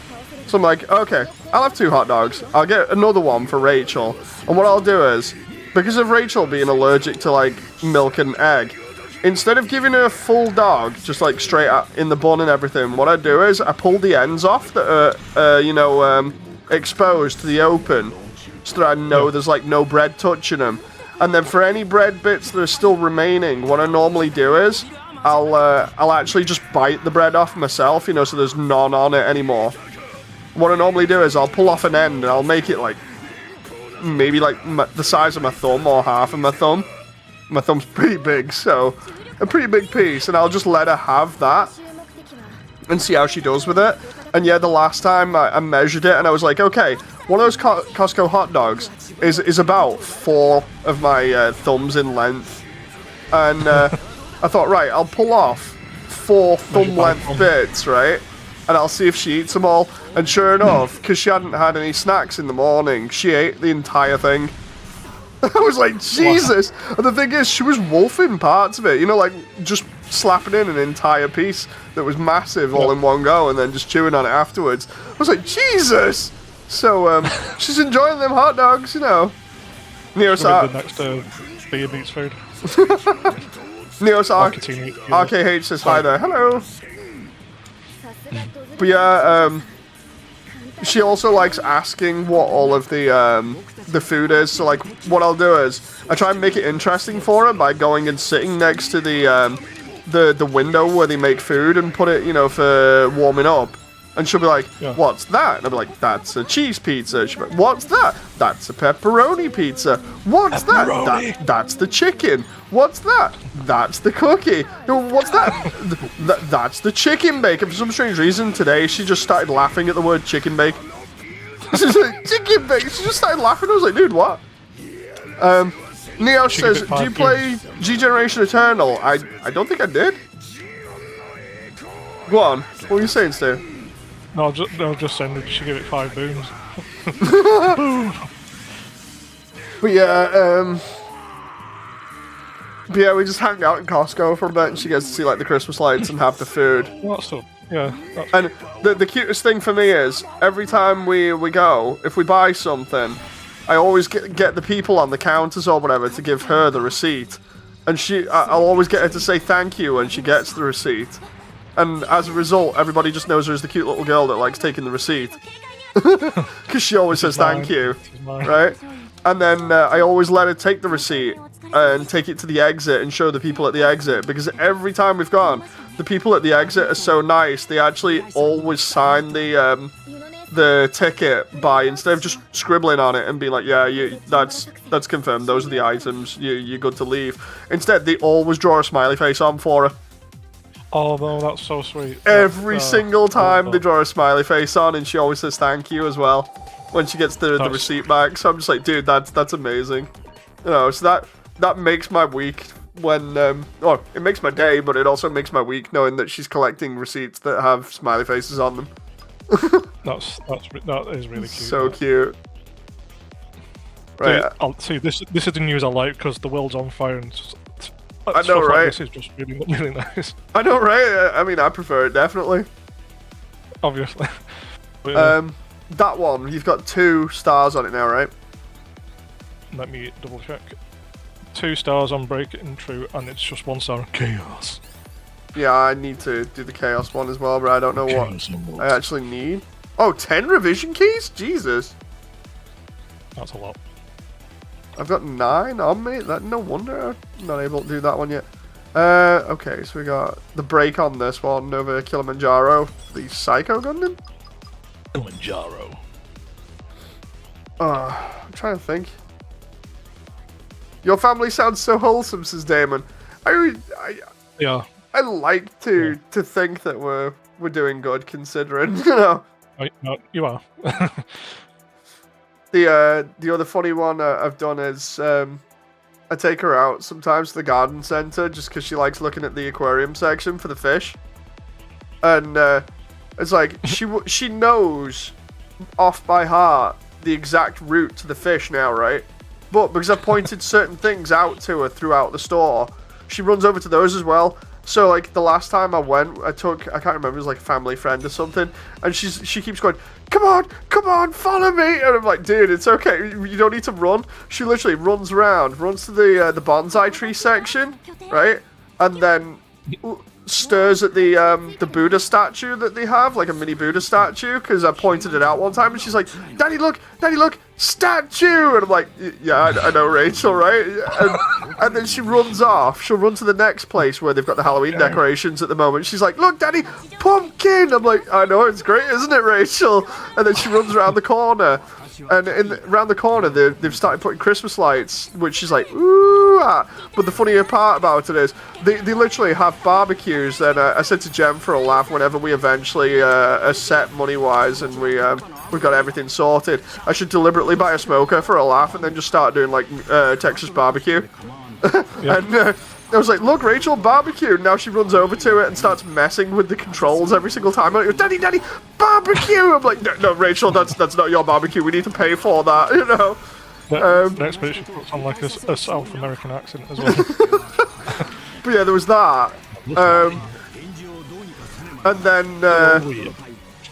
Speaker 1: So I'm like, okay, I'll have 2 hot dogs. I'll get another one for Rachel. And what I'll do is, because of Rachel being allergic to, like, milk and egg, instead of giving her a full dog, just, like, straight out in the bun and everything, what I do is I pull the ends off that are, exposed to the open, so that I know there's, like, no bread touching them. And then for any bread bits that are still remaining, what I normally do is I'll actually just bite the bread off myself, you know, so there's none on it anymore. What I normally do is I'll pull off an end and I'll make it like maybe like the size of my thumb or half of my thumb. My thumb's pretty big, so a pretty big piece, and I'll just let her have that and see how she does with it. And yeah, the last time I measured it and I was like, okay, one of those Costco hot dogs is about 4 of my thumbs in length. And I thought, right, I'll pull off 4 thumb-length bits, right? And I'll see if she eats them all. And sure enough, because she hadn't had any snacks in the morning, she ate the entire thing. I was like, Jesus! And the thing is, she was wolfing parts of it, you know, like, just slapping in an entire piece that was massive all in one go and then just chewing on it afterwards. I was like, Jesus! So she's enjoying them hot dogs, you know. Neo's
Speaker 2: The next beer beats food.
Speaker 1: Neo's
Speaker 2: Marketing.
Speaker 1: RKH says hi there. Hello. But yeah, she also likes asking what all of the food is. So like, what I'll do is I try and make it interesting for her by going and sitting next to the window where they make food and put it, you know, for warming up. And she'll be like, what's that? And I'll be like, that's a cheese pizza. She'll be like, what's that? That's a pepperoni pizza. What's that? That's the chicken. What's that? That's the cookie. What's that? That's the chicken bake. And for some strange reason, today she just started laughing at the word chicken bake. She's like, chicken bake. She just started laughing. I was like, dude, what? Neo says, do you play G Generation Eternal? I don't think I did. Go on. What were you saying, Stu?
Speaker 2: No, I'll just send it. She give it 5 booms. Boom.
Speaker 1: But yeah, we just hang out in Costco for a bit, and she gets to see like the Christmas lights and have the food.
Speaker 2: What's up? Yeah.
Speaker 1: And the cutest thing for me is every time we go, if we buy something, I always get the people on the counters or whatever to give her the receipt, and I'll always get her to say thank you when she gets the receipt. And as a result, everybody just knows her as the cute little girl that likes taking the receipt. Because she always says thank you, right? And then I always let her take the receipt and take it to the exit and show the people at the exit. Because every time we've gone, the people at the exit are so nice. They actually always sign the ticket by, instead of just scribbling on it and being like, yeah, that's confirmed. Those are the items. You're good to leave. Instead, they always draw a smiley face on for her.
Speaker 2: Oh no, that's so sweet.
Speaker 1: Every single time they draw a smiley face on, and she always says thank you as well when she gets the receipt back. So I'm just like, dude, that's amazing. You know, so that makes my week when it makes my day, but it also makes my week knowing that she's collecting receipts that have smiley faces on them.
Speaker 2: that is really cute.
Speaker 1: So cute. Right.
Speaker 2: See, this is the news I like because the world's on fire and.
Speaker 1: I know, right?
Speaker 2: Like this is just really, really nice.
Speaker 1: I know, right? I mean, I prefer it, definitely.
Speaker 2: Obviously.
Speaker 1: But, that one, you've got 2 stars on it now, right?
Speaker 2: Let me double check. 2 stars on Breaking True, and it's just 1 star on Chaos.
Speaker 1: Yeah, I need to do the Chaos one as well, but I don't know what I actually need. Oh, 10 revision keys? Jesus.
Speaker 2: That's a lot.
Speaker 1: I've got 9 on me. No wonder I'm not able to do that one yet. Okay, so we got the break on this one over Kilimanjaro. The Psycho Gundam?
Speaker 3: Kilimanjaro.
Speaker 1: I'm trying to think. Your family sounds so wholesome, says Damon. I like to think that we're doing good, considering, you know.
Speaker 2: No, you are.
Speaker 1: The other funny one I've done is I take her out sometimes to the garden centre just because she likes looking at the aquarium section for the fish, and it's like she knows off by heart the exact route to the fish now, right? But because I've pointed certain things out to her throughout the store, she runs over to those as well. So like the last time I went, I can't remember, it was like a family friend or something, and she keeps going, come on, follow me, and I'm like, dude, it's okay, you don't need to run. She literally runs to the bonsai tree section, right, and then stirs at the Buddha statue that they have, like a mini Buddha statue, because I pointed it out one time, and she's like, Daddy, look, statue! And I'm like, yeah, I know, Rachel, right? And then she runs off. She'll run to the next place where they've got the Halloween decorations at the moment. She's like, look, Daddy, pumpkin! I'm like, I know, it's great, isn't it, Rachel? And then she runs around the corner. And around the corner, they've started putting Christmas lights, which she's like, ooh, ah. But the funnier part about it is, they literally have barbecues, and I said to Jem for a laugh, whenever we eventually are set money-wise, and we've got everything sorted, I should deliberately buy a smoker for a laugh, and then just start doing, like, Texas barbecue. And I was like, look, Rachel, barbecue. Now she runs over to it and starts messing with the controls every single time. I'm like, Daddy, barbecue! I'm like, no, Rachel, that's not your barbecue. We need to pay for that, you know?
Speaker 2: Next bit, she puts on like a South American accent as well.
Speaker 1: But yeah, there was that. And then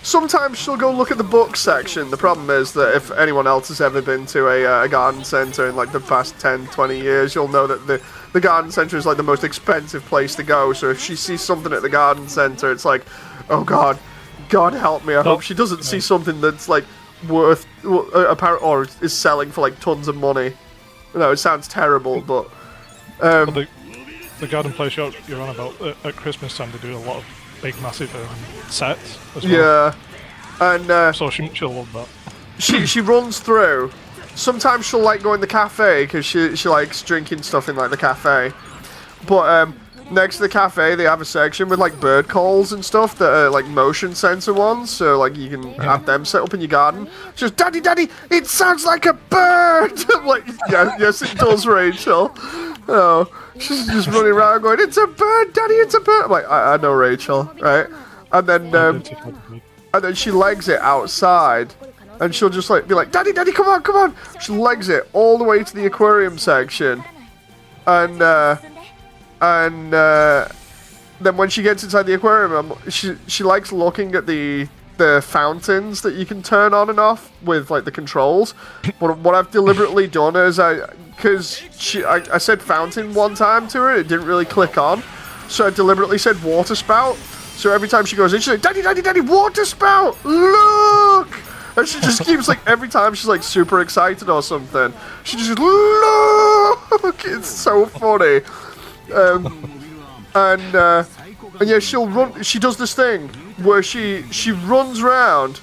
Speaker 1: sometimes she'll go look at the book section. The problem is that if anyone else has ever been to a garden centre in like the past 10, 20 years, you'll know that the garden centre is like the most expensive place to go. So if she sees something at the garden centre, it's like, oh God help me. I hope she doesn't see something that's like worth, apparent, or is selling for like tons of money. No, it sounds terrible, but...
Speaker 2: the garden place you're on about, at Christmas time, they do a lot of big, massive sets as well.
Speaker 1: Yeah, and
Speaker 2: so she'll love that.
Speaker 1: She runs through. Sometimes she'll like go in the cafe because she likes drinking stuff in like the cafe. But next to the cafe, they have a section with like bird calls and stuff that are like motion sensor ones. So like you can have them set up in your garden. She's Daddy, it sounds like a bird. I'm like, yeah, yes, it does, Rachel. Oh, she's just running around going, it's a bird, Daddy, it's a bird. I'm like, I know, Rachel, right? And then she legs it outside, and she'll just like be like, Daddy, come on. She legs it all the way to the aquarium section, and then when she gets inside the aquarium, she likes looking at the fountains that you can turn on and off with like the controls. But what I've deliberately done is because I said fountain one time to her, it didn't really click on, so I deliberately said water spout. So every time she goes in, she's like, Daddy, water spout, look! And she just keeps like, every time she's like super excited or something, she just look! It's so funny. And yeah, she'll run. She does this thing where she runs round.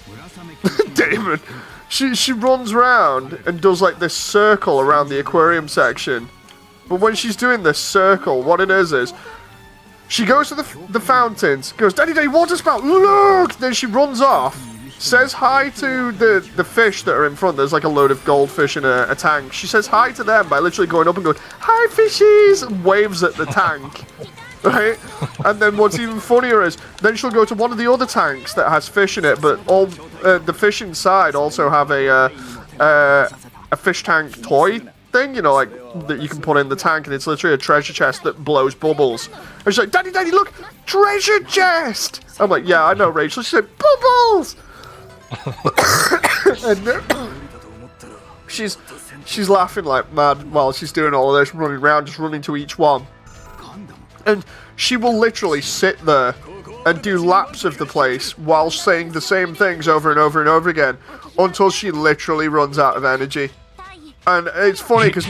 Speaker 1: Damon, she runs round and does like this circle around the aquarium section. But when she's doing this circle, what it is she goes to the fountains, goes, Daddy, water spout, look! Then she runs off, says hi to the fish that are in front. There's like a load of goldfish in a tank. She says hi to them by literally going up and going, hi fishies, and waves at the tank. Right? And then what's even funnier is, then she'll go to one of the other tanks that has fish in it, but all the fish inside also have a fish tank toy thing, you know, like, that you can put in the tank, and it's literally a treasure chest that blows bubbles. And she's like, Daddy, look, treasure chest! I'm like, yeah, I know, Rachel. She said, bubbles! And she's laughing like mad while she's doing all of this, running around, just running to each one. And she will literally sit there and do laps of the place while saying the same things over and over and over again until she literally runs out of energy. And it's funny because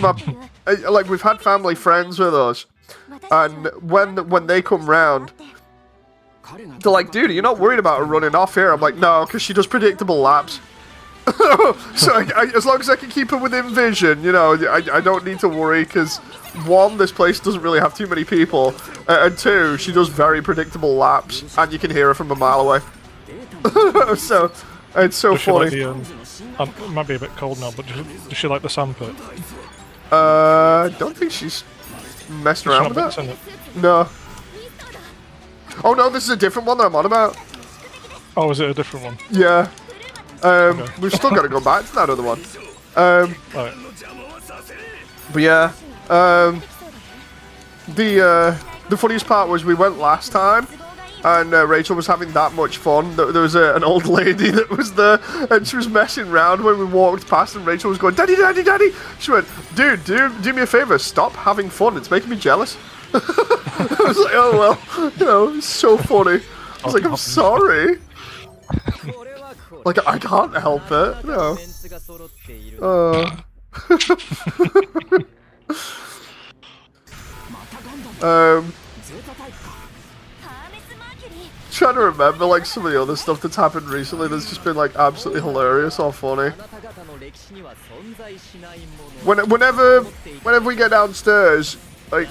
Speaker 1: we've had family friends with us, and when they come round, they're like, dude, you're not worried about her running off here? I'm like, no, because she does predictable laps. So as long as I can keep her within vision, you know, I don't need to worry, because one, this place doesn't really have too many people, and two, she does very predictable laps, and you can hear her from a mile away. So it's so funny.
Speaker 2: It might be a bit cold now, but does she like the sandpit?
Speaker 1: I don't think she's messed around with that. No. Oh no, this is a different one that I'm on about.
Speaker 2: Oh, is it a different one?
Speaker 1: Yeah.
Speaker 2: Okay.
Speaker 1: We've still got to go back to that other one.
Speaker 2: Right.
Speaker 1: But yeah, the funniest part was we went last time, and Rachel was having that much fun. There was an old lady that was there, and she was messing around when we walked past, and Rachel was going, Daddy! She went, dude, do me a favor, stop having fun, it's making me jealous. I was like, oh well, you know, it's so funny. I was like, I'm sorry. Like, I can't help it, no. Trying to remember like some of the other stuff that's happened recently that's just been like absolutely hilarious or funny. Whenever we get downstairs, like,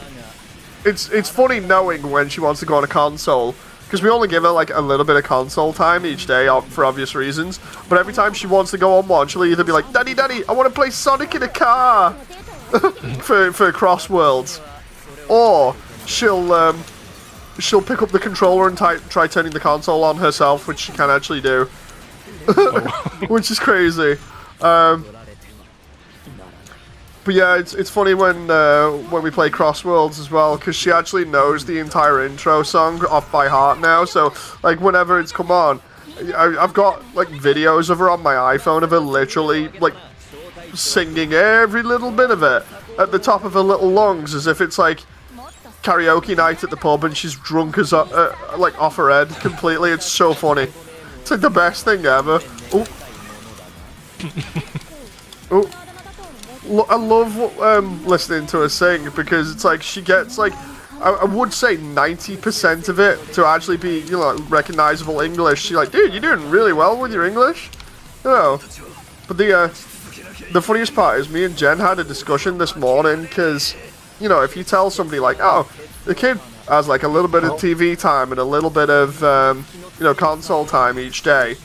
Speaker 1: it's funny knowing when she wants to go on a console, because we only give her like a little bit of console time each day for obvious reasons. But every time she wants to go on one, she'll either be like, Daddy, I want to play Sonic in a car for Cross Worlds, or she'll pick up the controller and try turning the console on herself, which she can actually do, which is crazy. But yeah, it's funny when we play Crossworlds as well, because she actually knows the entire intro song off by heart now. So like whenever it's come on, I've got like videos of her on my iPhone of her literally like singing every little bit of it at the top of her little lungs as if it's like karaoke night at the pub and she's drunk as like off her head completely. It's so funny. It's like the best thing ever. Oh. Oh. I love listening to her sing because it's like she gets like I would say 90% of it to actually be, you know, recognizable English. She's like, dude, you're doing really well with your English. You know. But the funniest part is me and Jen had a discussion this morning because, you know, if you tell somebody like, oh, the kid has like a little bit of TV time and a little bit of, you know, console time each day,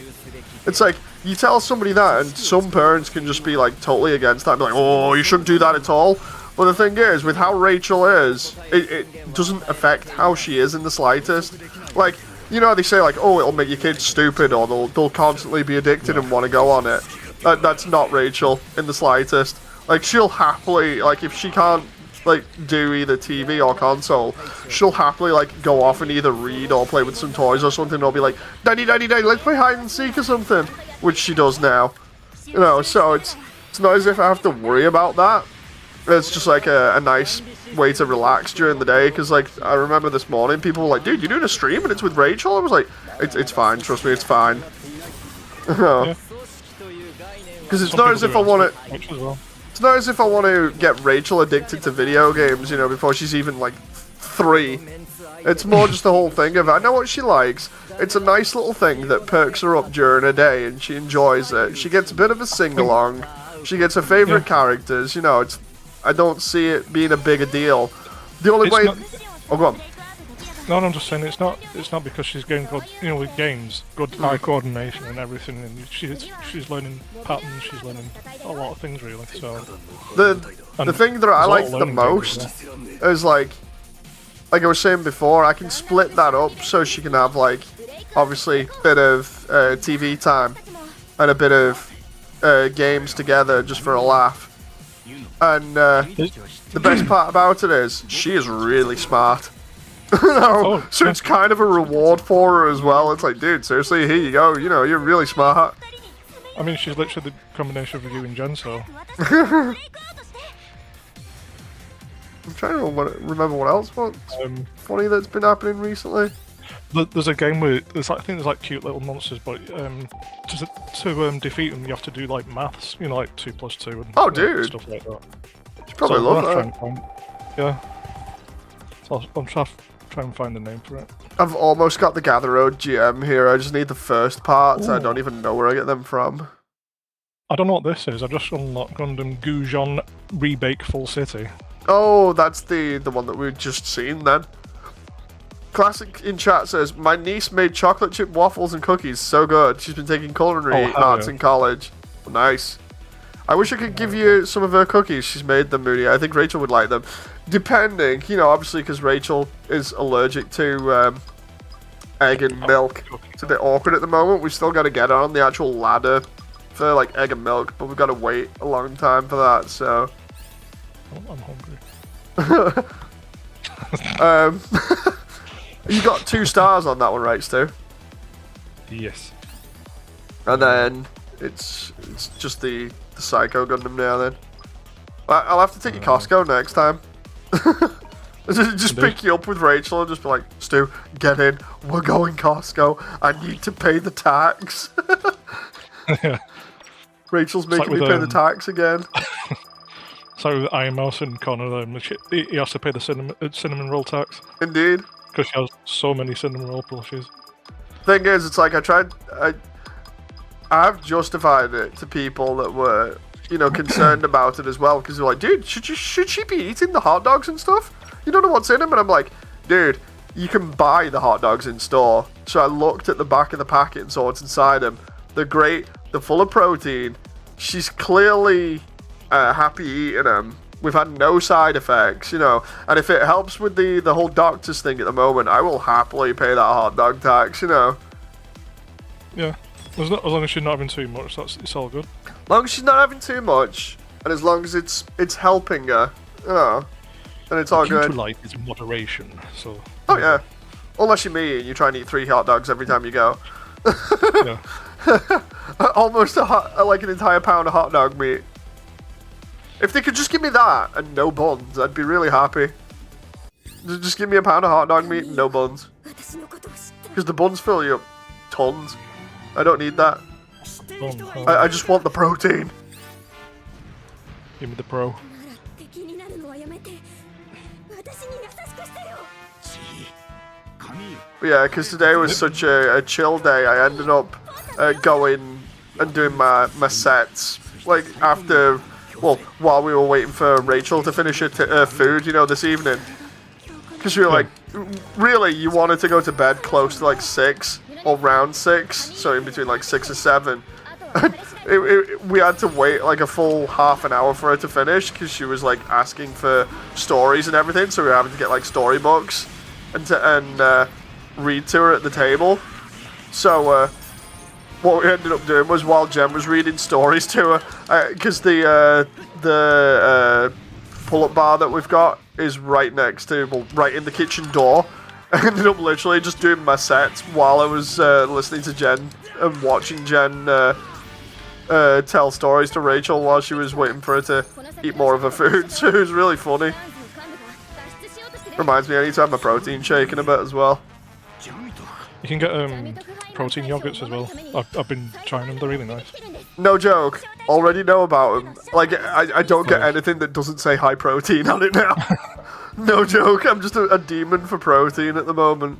Speaker 1: it's like, you tell somebody that and some parents can just be like totally against that and be like, oh, you shouldn't do that at all. But the thing is, with how Rachel is, it doesn't affect how she is in the slightest. Like, you know, they say like, oh, it'll make your kids stupid or they'll constantly be addicted and want to go on it. That's not Rachel in the slightest. Like, she'll happily, like, if she can't, like, do either TV or console, she'll happily, like, go off and either read or play with some toys or something, or be like, Daddy, Daddy, Daddy, let's play hide and seek or something. Which she does now. You know, so it's not as if I have to worry about that. It's just, like, a nice way to relax during the day, because, like, I remember this morning, people were like, dude, you're doing a stream and it's with Rachel? I was like, it's fine, trust me, it's fine. You know.
Speaker 2: Yeah.
Speaker 1: Because it's not as if I want to. It's not as if I want to get Rachel addicted to video games, you know, before she's even like 3. It's more just the whole thing of I know what she likes. It's a nice little thing that perks her up during her day, and she enjoys it. She gets a bit of a sing along. She gets her favorite characters. You know, I don't see it being a bigger deal. The only way. Oh, go on.
Speaker 2: No, I'm just saying it's not because she's getting good, you know, with games, good eye coordination and everything, and she's learning patterns, she's learning a lot of things really. So
Speaker 1: the thing that I like the most is like I was saying before, I can split that up so she can have like obviously a bit of TV time and a bit of games together just for a laugh. And the best part about it is she is really smart. No, so it's kind of a reward for her as well. It's like, dude, seriously, here you go. You know, you're really smart.
Speaker 2: I mean, she's literally the combination of you and Jen, so.
Speaker 1: I'm trying to remember what else was funny that's been happening recently.
Speaker 2: There's a game where I think there's like cute little monsters, but to defeat them, you have to do like maths. You know, like 2 + 2 and
Speaker 1: dude,
Speaker 2: stuff like that.
Speaker 1: You probably love that.
Speaker 2: Yeah. So I'm trying to find the name for it.
Speaker 1: I've almost got the Gather Road GM here. I just need the first parts. I don't even know where I get them from.
Speaker 2: I don't know what this is. I just unlocked Gundam Gujon Rebake Full City.
Speaker 1: Oh, that's the one that we've just seen then. Classic in chat says, my niece made chocolate chip waffles and cookies. So good. She's been taking culinary arts in college. Nice. I wish I could give you some of her cookies. She's made them, Moody. I think Rachel would like them. Depending, you know, obviously because Rachel is allergic to egg and milk. It's a bit awkward at the moment. We've still got to get her on the actual ladder for like egg and milk, but we've got to wait a long time for that, so...
Speaker 2: Oh, I'm hungry.
Speaker 1: You got 2 stars on that one, right, Stu?
Speaker 2: Yes.
Speaker 1: And then it's just the Psycho Gundam now then. I'll have to take you Costco next time. just pick you up with Rachel and just be like, Stu, get in. We're going Costco. I need to pay the tax.
Speaker 2: Yeah.
Speaker 1: Rachel's making me pay the tax again.
Speaker 2: So with Iron Mouse and Connor, he has to pay the cinnamon roll tax.
Speaker 1: Indeed.
Speaker 2: Because she has so many cinnamon roll plushies.
Speaker 1: Thing is, it's like I've justified it to people that were, you know, concerned about it as well, because they're like, dude, should she be eating the hot dogs and stuff? You don't know what's in them? And I'm like, dude, you can buy the hot dogs in store. So I looked at the back of the packet and saw what's inside them. They're great. They're full of protein. She's clearly happy eating them. We've had no side effects, you know. And if it helps with the whole doctor's thing at the moment, I will happily pay that hot dog tax, you know.
Speaker 2: Yeah. As long as she's not having too much, it's all good.
Speaker 1: As long as she's not having too much, and as long as it's helping her, you know, then it's all good.
Speaker 2: To life is moderation, so...
Speaker 1: Oh yeah. Unless you're me and you try and eat 3 hot dogs every time you go.
Speaker 2: Yeah.
Speaker 1: Almost like an entire pound of hot dog meat. If they could just give me that and no buns, I'd be really happy. Just give me a pound of hot dog meat and no buns. Because the buns fill you up tons. I don't need that. I just want the protein.
Speaker 2: Give me the pro.
Speaker 1: Yeah, because today was such a chill day. I ended up going and doing my sets like after, well, while we were waiting for Rachel to finish her food, you know, this evening. Because we were like, really, you wanted to go to bed close to like 6 or round 6, so in between like 6 or 7. We had to wait like a full half an hour for her to finish because she was like asking for stories and everything, so we were having to get like storybooks and read to her at the table. So what we ended up doing was, while Jen was reading stories to her, because the pull-up bar that we've got is right next to, well, right in the kitchen door. I ended up literally just doing my sets while I was listening to Jen and watching Jen tell stories to Rachel while she was waiting for her to eat more of her food. So it was really funny. Reminds me, I need to have my protein shake in a bit as well.
Speaker 2: You can get protein yogurts as well. I've been trying them, they're really nice.
Speaker 1: No joke, already know about them. Like, I don't get anything that doesn't say high protein on it now. No joke, I'm just a demon for protein at the moment.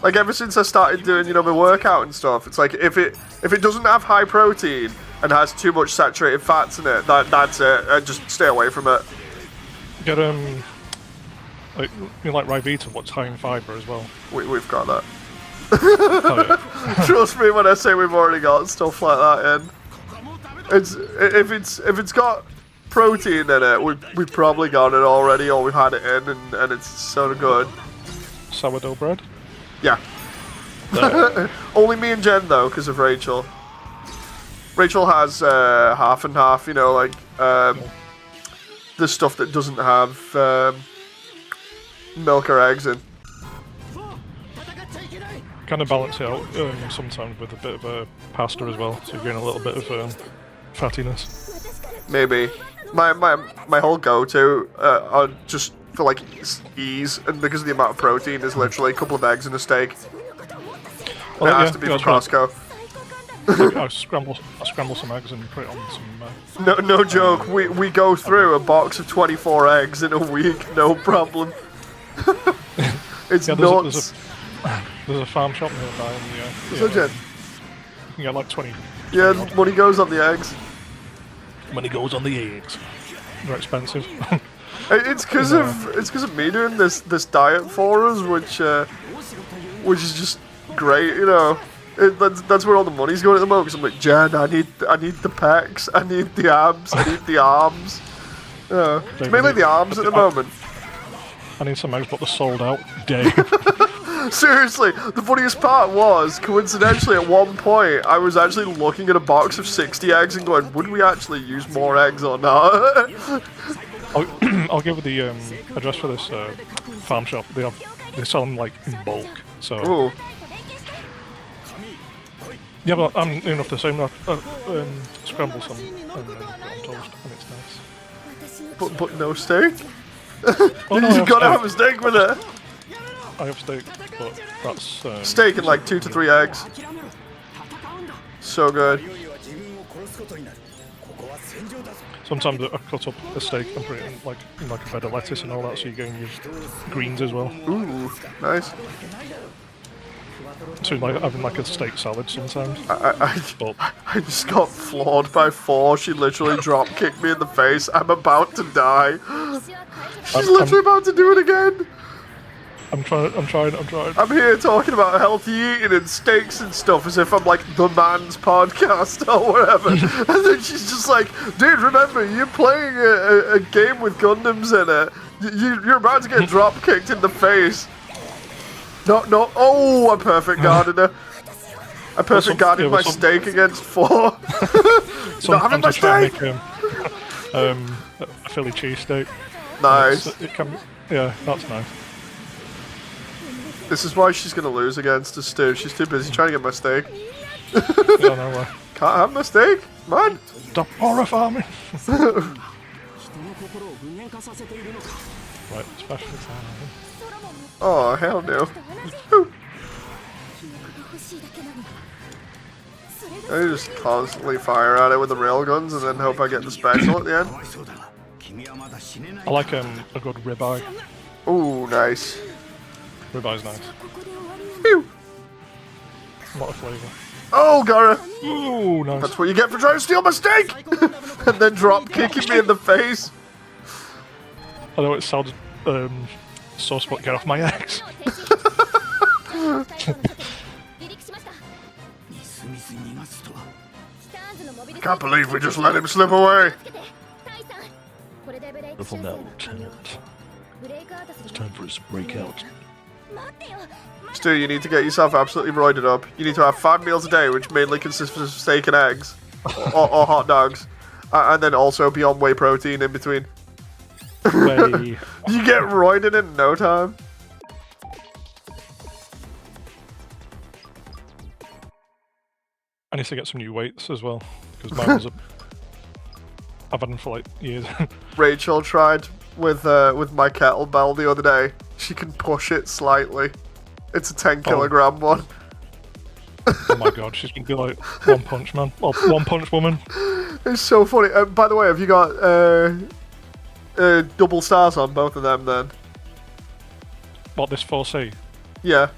Speaker 1: Like, ever since I started doing, you know, my workout and stuff, it's like, if it doesn't have high protein and has too much saturated fats in it, that's it. I just stay away from it.
Speaker 2: Get like, you know, like Rivita, what's high in fibre as well.
Speaker 1: We've got that.
Speaker 2: Oh, yeah.
Speaker 1: Trust me when I say we've already got stuff like that in. If it's got protein in it, we've probably got it already, or we've had it in, and it's so good.
Speaker 2: Sourdough bread?
Speaker 1: Yeah. Only me and Jen though, because of Rachel. Rachel has half and half, you know, like the stuff that doesn't have milk or eggs in.
Speaker 2: Kind of balance it out sometimes with a bit of pasta as well, so you're getting a little bit of fattiness.
Speaker 1: Maybe. My whole go-to are just for like ease, and because of the amount of protein, is literally a couple of eggs and a steak.
Speaker 2: Well,
Speaker 1: it has to be from Costco.
Speaker 2: I scramble some eggs and put it on some...
Speaker 1: No joke, we go through a box of 24 eggs in a week, no problem. It's nuts.
Speaker 2: There's a farm shop nearby, and
Speaker 1: So Jen,
Speaker 2: you can get like 20.
Speaker 1: yeah, money goes on the eggs.
Speaker 2: Money goes on the eggs. They're expensive.
Speaker 1: It's because of me doing this diet for us, which is just great, you know. That's where all the money's going at the moment. Cause I'm like, Jen, I need the pecs, I need the abs, I need the arms. It's mainly the arms at the moment.
Speaker 2: I need some eggs, but they're sold out. Day.
Speaker 1: Seriously, the funniest part was, coincidentally, at one point, I was actually looking at a box of 60 eggs and going, would we actually use more eggs or not?
Speaker 2: I'll give you the address for this farm shop. They sell them like in bulk. So.
Speaker 1: Ooh.
Speaker 2: Yeah, but I'm enough to say scramble some and then put on toast, and it's nice.
Speaker 1: But no steak?
Speaker 2: Oh, no,
Speaker 1: you gotta have a steak with it.
Speaker 2: I have steak, but that's...
Speaker 1: steak and like 2 to 3 eggs. So good.
Speaker 2: Sometimes I cut up a steak and put it in like a bed of lettuce and all that, so you're getting your greens as well.
Speaker 1: Ooh, nice.
Speaker 2: So like having like a steak salad sometimes.
Speaker 1: I just got floored by 4. She literally drop kicked me in the face. I'm about to die. She's literally about to do it again.
Speaker 2: I'm trying.
Speaker 1: I'm here talking about healthy eating and steaks and stuff as if I'm like the man's podcast or whatever. And then she's just like, dude, remember, you're playing a game with Gundams in it. You're about to get drop kicked in the face. No, oh, a perfect guarded. I perfect guarded my steak against 4. Not having my steak!
Speaker 2: A Philly cheesesteak.
Speaker 1: Nice.
Speaker 2: It can, yeah, that's nice.
Speaker 1: This is why she's gonna lose against us, Stu. She's too busy trying to get my steak.
Speaker 2: Yeah, no way.
Speaker 1: Can't have my steak, man.
Speaker 2: Stop horrifying me. Right, special time.
Speaker 1: Oh, hell no. I just constantly fire at it with the railguns and then hope I get the special at the end.
Speaker 2: I like a good ribeye.
Speaker 1: Ooh, nice.
Speaker 2: Ribeye's nice.
Speaker 1: Phew.
Speaker 2: A lot of flavour.
Speaker 1: Oh, Gara!
Speaker 2: Ooh, nice.
Speaker 1: That's what you get for trying to steal my steak! And then drop kicking me in the face.
Speaker 2: I know it sounds sauce, but get off my eggs.
Speaker 1: I can't believe we just let him slip away.
Speaker 3: Careful now, Lieutenant. It's time for us to break out.
Speaker 1: Stu, you need to get yourself absolutely roided up. You need to have 5 meals a day, which mainly consists of steak and eggs. or hot dogs. And then also be on whey protein in between.
Speaker 2: Whey.
Speaker 1: You get roided in no time.
Speaker 2: I need to get some new weights as well, because mine was I've had them for like years.
Speaker 1: Rachel tried with my kettlebell the other day. She can push it slightly. It's a 10 kilogram one.
Speaker 2: Oh my god, she's gonna be like One Punch Man or One Punch Woman.
Speaker 1: It's so funny. By the way, have you got double stars on both of them then?
Speaker 2: What, this 4C?
Speaker 1: Yeah,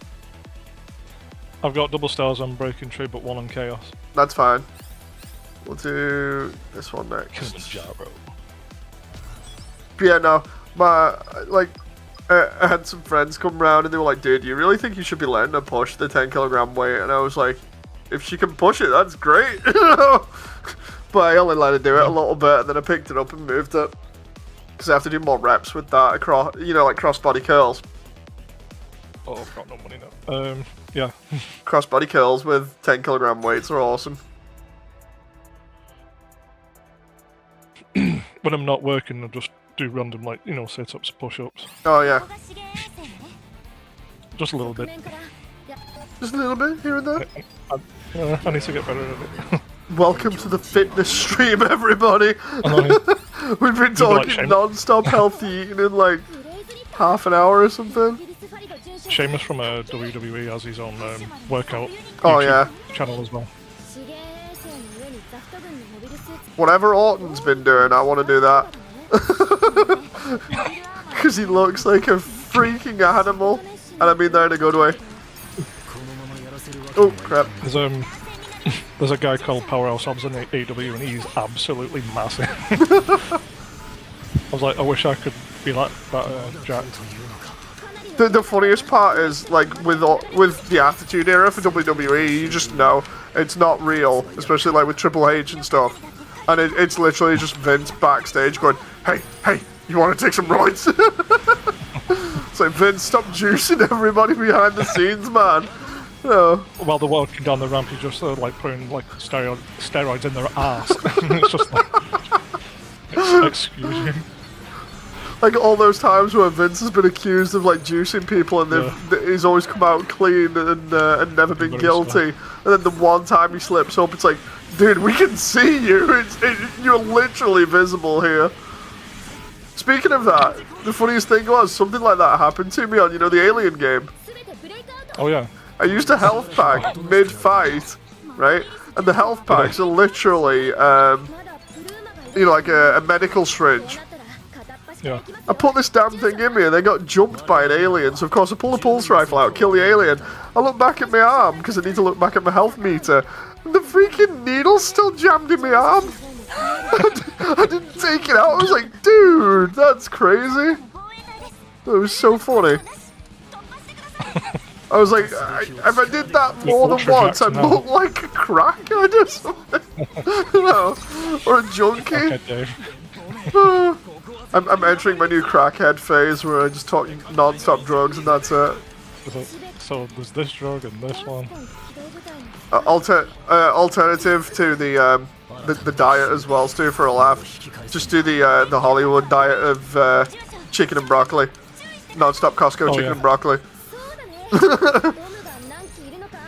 Speaker 2: I've got double stars on Breaking True, but one on Chaos.
Speaker 1: that's fine. We'll do this one next.
Speaker 3: Kilimanjaro.
Speaker 1: Yeah, no, I had some friends come around and they were like, dude, you really think you should be letting her push the 10 kilogram weight? And I was like, if she can push it, that's great. But I only let her do it a little bit and then I picked it up and moved it. Because I have to do more reps with that across, like cross-body curls.
Speaker 2: Oh, I've got no money now. Yeah.
Speaker 1: Cross-body curls with 10 kilogram weights are awesome.
Speaker 2: When I'm not working, I just do random, like, sit-ups, push-ups.
Speaker 1: Oh, yeah.
Speaker 2: Just a little bit.
Speaker 1: Just a little bit here and there.
Speaker 2: I need to get better at it.
Speaker 1: Welcome to the fitness stream, everybody. We've been talking
Speaker 2: like
Speaker 1: non-stop healthy eating in like half an hour or something.
Speaker 2: Sheamus from WWE has his own workout
Speaker 1: YouTube
Speaker 2: channel as well.
Speaker 1: Whatever Orton's been doing, I want to do that. Because he looks like a freaking animal. And I mean that in a good way. Oh, crap.
Speaker 2: There's a guy called Powerhouse Hobbs in AEW and he's absolutely massive. I was like, I wish I could be like that jacked.
Speaker 1: The funniest part is, like, with the Attitude Era for WWE, you just know it's not real, especially like with Triple H and stuff. And it's literally just Vince backstage going, hey, you want to take some roids? It's like, Vince, stop juicing everybody behind the scenes, man. No.
Speaker 2: While they're walking down the ramp, he's just like putting like steroids in their ass. It's just like, excuse me.
Speaker 1: Like all those times where Vince has been accused of like juicing people and he's always come out clean and never been guilty. And then the one time he slips up, it's like, dude, we can see you. You're literally visible here. Speaking of that, the funniest thing was something like that happened to me on, the Alien game.
Speaker 2: Oh yeah.
Speaker 1: I used a health pack mid-fight, right? And the health packs are literally, like a medical syringe.
Speaker 2: Yeah.
Speaker 1: I put this damn thing in me and they got jumped by an alien, so of course I pull a pulse rifle out, kill the alien. I look back at my arm, because I need to look back at my health meter, and the freaking needle's still jammed in my arm. I didn't take it out, I was like, dude, that's crazy. It was so funny. I was like, if I did that more than once, I'd look like a crackhead or something. Or a junkie.
Speaker 2: Okay, Dave.
Speaker 1: I'm entering my new crackhead phase where I just talk non-stop drugs and that's it.
Speaker 2: So there's this drug and this one.
Speaker 1: Alternative to the diet as well, Stu, for a laugh. Just do the Hollywood diet of chicken and broccoli. Non-stop Costco chicken and broccoli.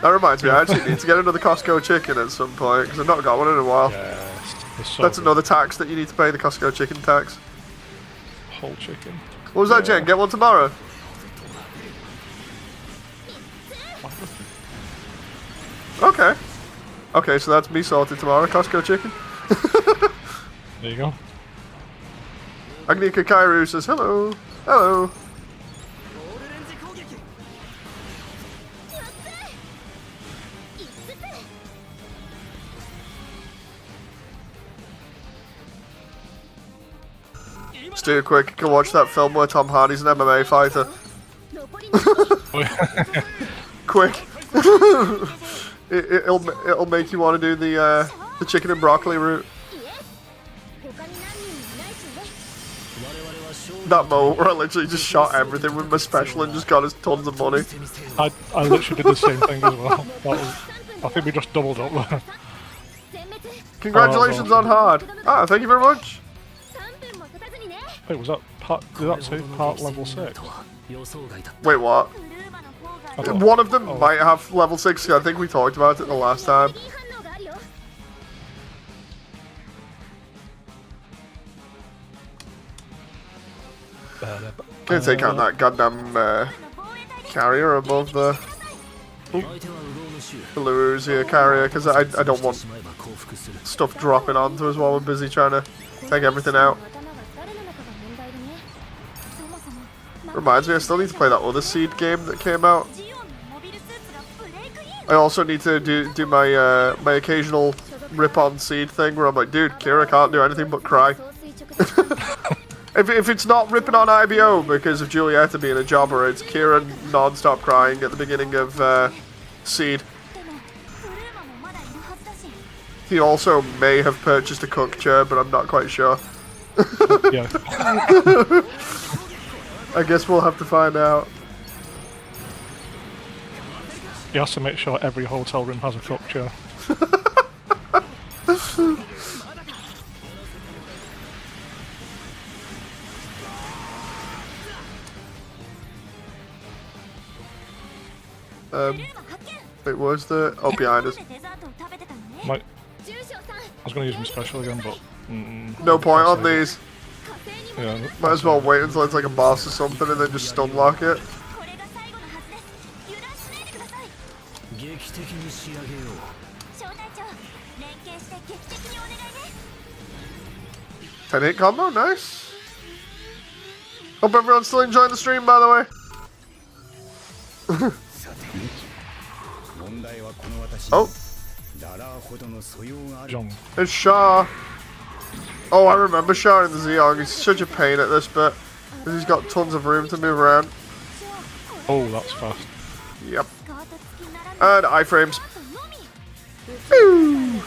Speaker 1: That reminds me, I actually need to get another Costco chicken at some point, because I've not got one in a while.
Speaker 2: Yes. It's so
Speaker 1: That's
Speaker 2: good.
Speaker 1: another tax that you need to pay, the Costco chicken tax.
Speaker 2: Whole chicken.
Speaker 1: What was that, Jen? Get one tomorrow? Okay. Okay, so that's me sorted tomorrow, Costco chicken.
Speaker 2: There you go.
Speaker 1: Agnika Kairu says hello. Hello. Let's do it quick. Go watch that film where Tom Hardy's an MMA fighter. Quick. It'll make you want to do the chicken and broccoli route. That moment where I literally just shot everything with my special and just got us tons of money.
Speaker 2: I literally did the same thing as well. That was, I think we just doubled up there.
Speaker 1: Congratulations on hard. Ah, thank you very much.
Speaker 2: Wait, was that part? Did that say part level 6?
Speaker 1: Wait, what?
Speaker 2: I thought-
Speaker 1: One of them might have level 6. I think we talked about it the last time. Can you take out that Gundam carrier above the Louisia carrier? Because I don't want stuff dropping onto us while we're busy trying to take everything out. Reminds me, I still need to play that other Seed game that came out. I also need to do my my occasional rip-on Seed thing where I'm like, dude, Kira can't do anything but cry. If it's not ripping on IBO because of Julieta being a jobber, it's Kira non-stop crying at the beginning of Seed. He also may have purchased a cook chair, but I'm not quite sure.
Speaker 2: Yeah.
Speaker 1: I guess we'll have to find out.
Speaker 2: He has to make sure every hotel room has a cook chair.
Speaker 1: Wait, where's the... Oh, behind us.
Speaker 2: I was going to use my special again, but...
Speaker 1: No point on these.
Speaker 2: Yeah,
Speaker 1: Might as well wait until it's like a boss or something and then just stun lock it. Ten-hit combo, nice. Hope everyone's still enjoying the stream, by the way. Oh,
Speaker 2: John.
Speaker 1: it's Shah. Oh, I remember Shah in the Zeong. He's such a pain at this bit. Because he's got tons of room to move around.
Speaker 2: Oh, that's fast.
Speaker 1: Yep. And iframes. Woo!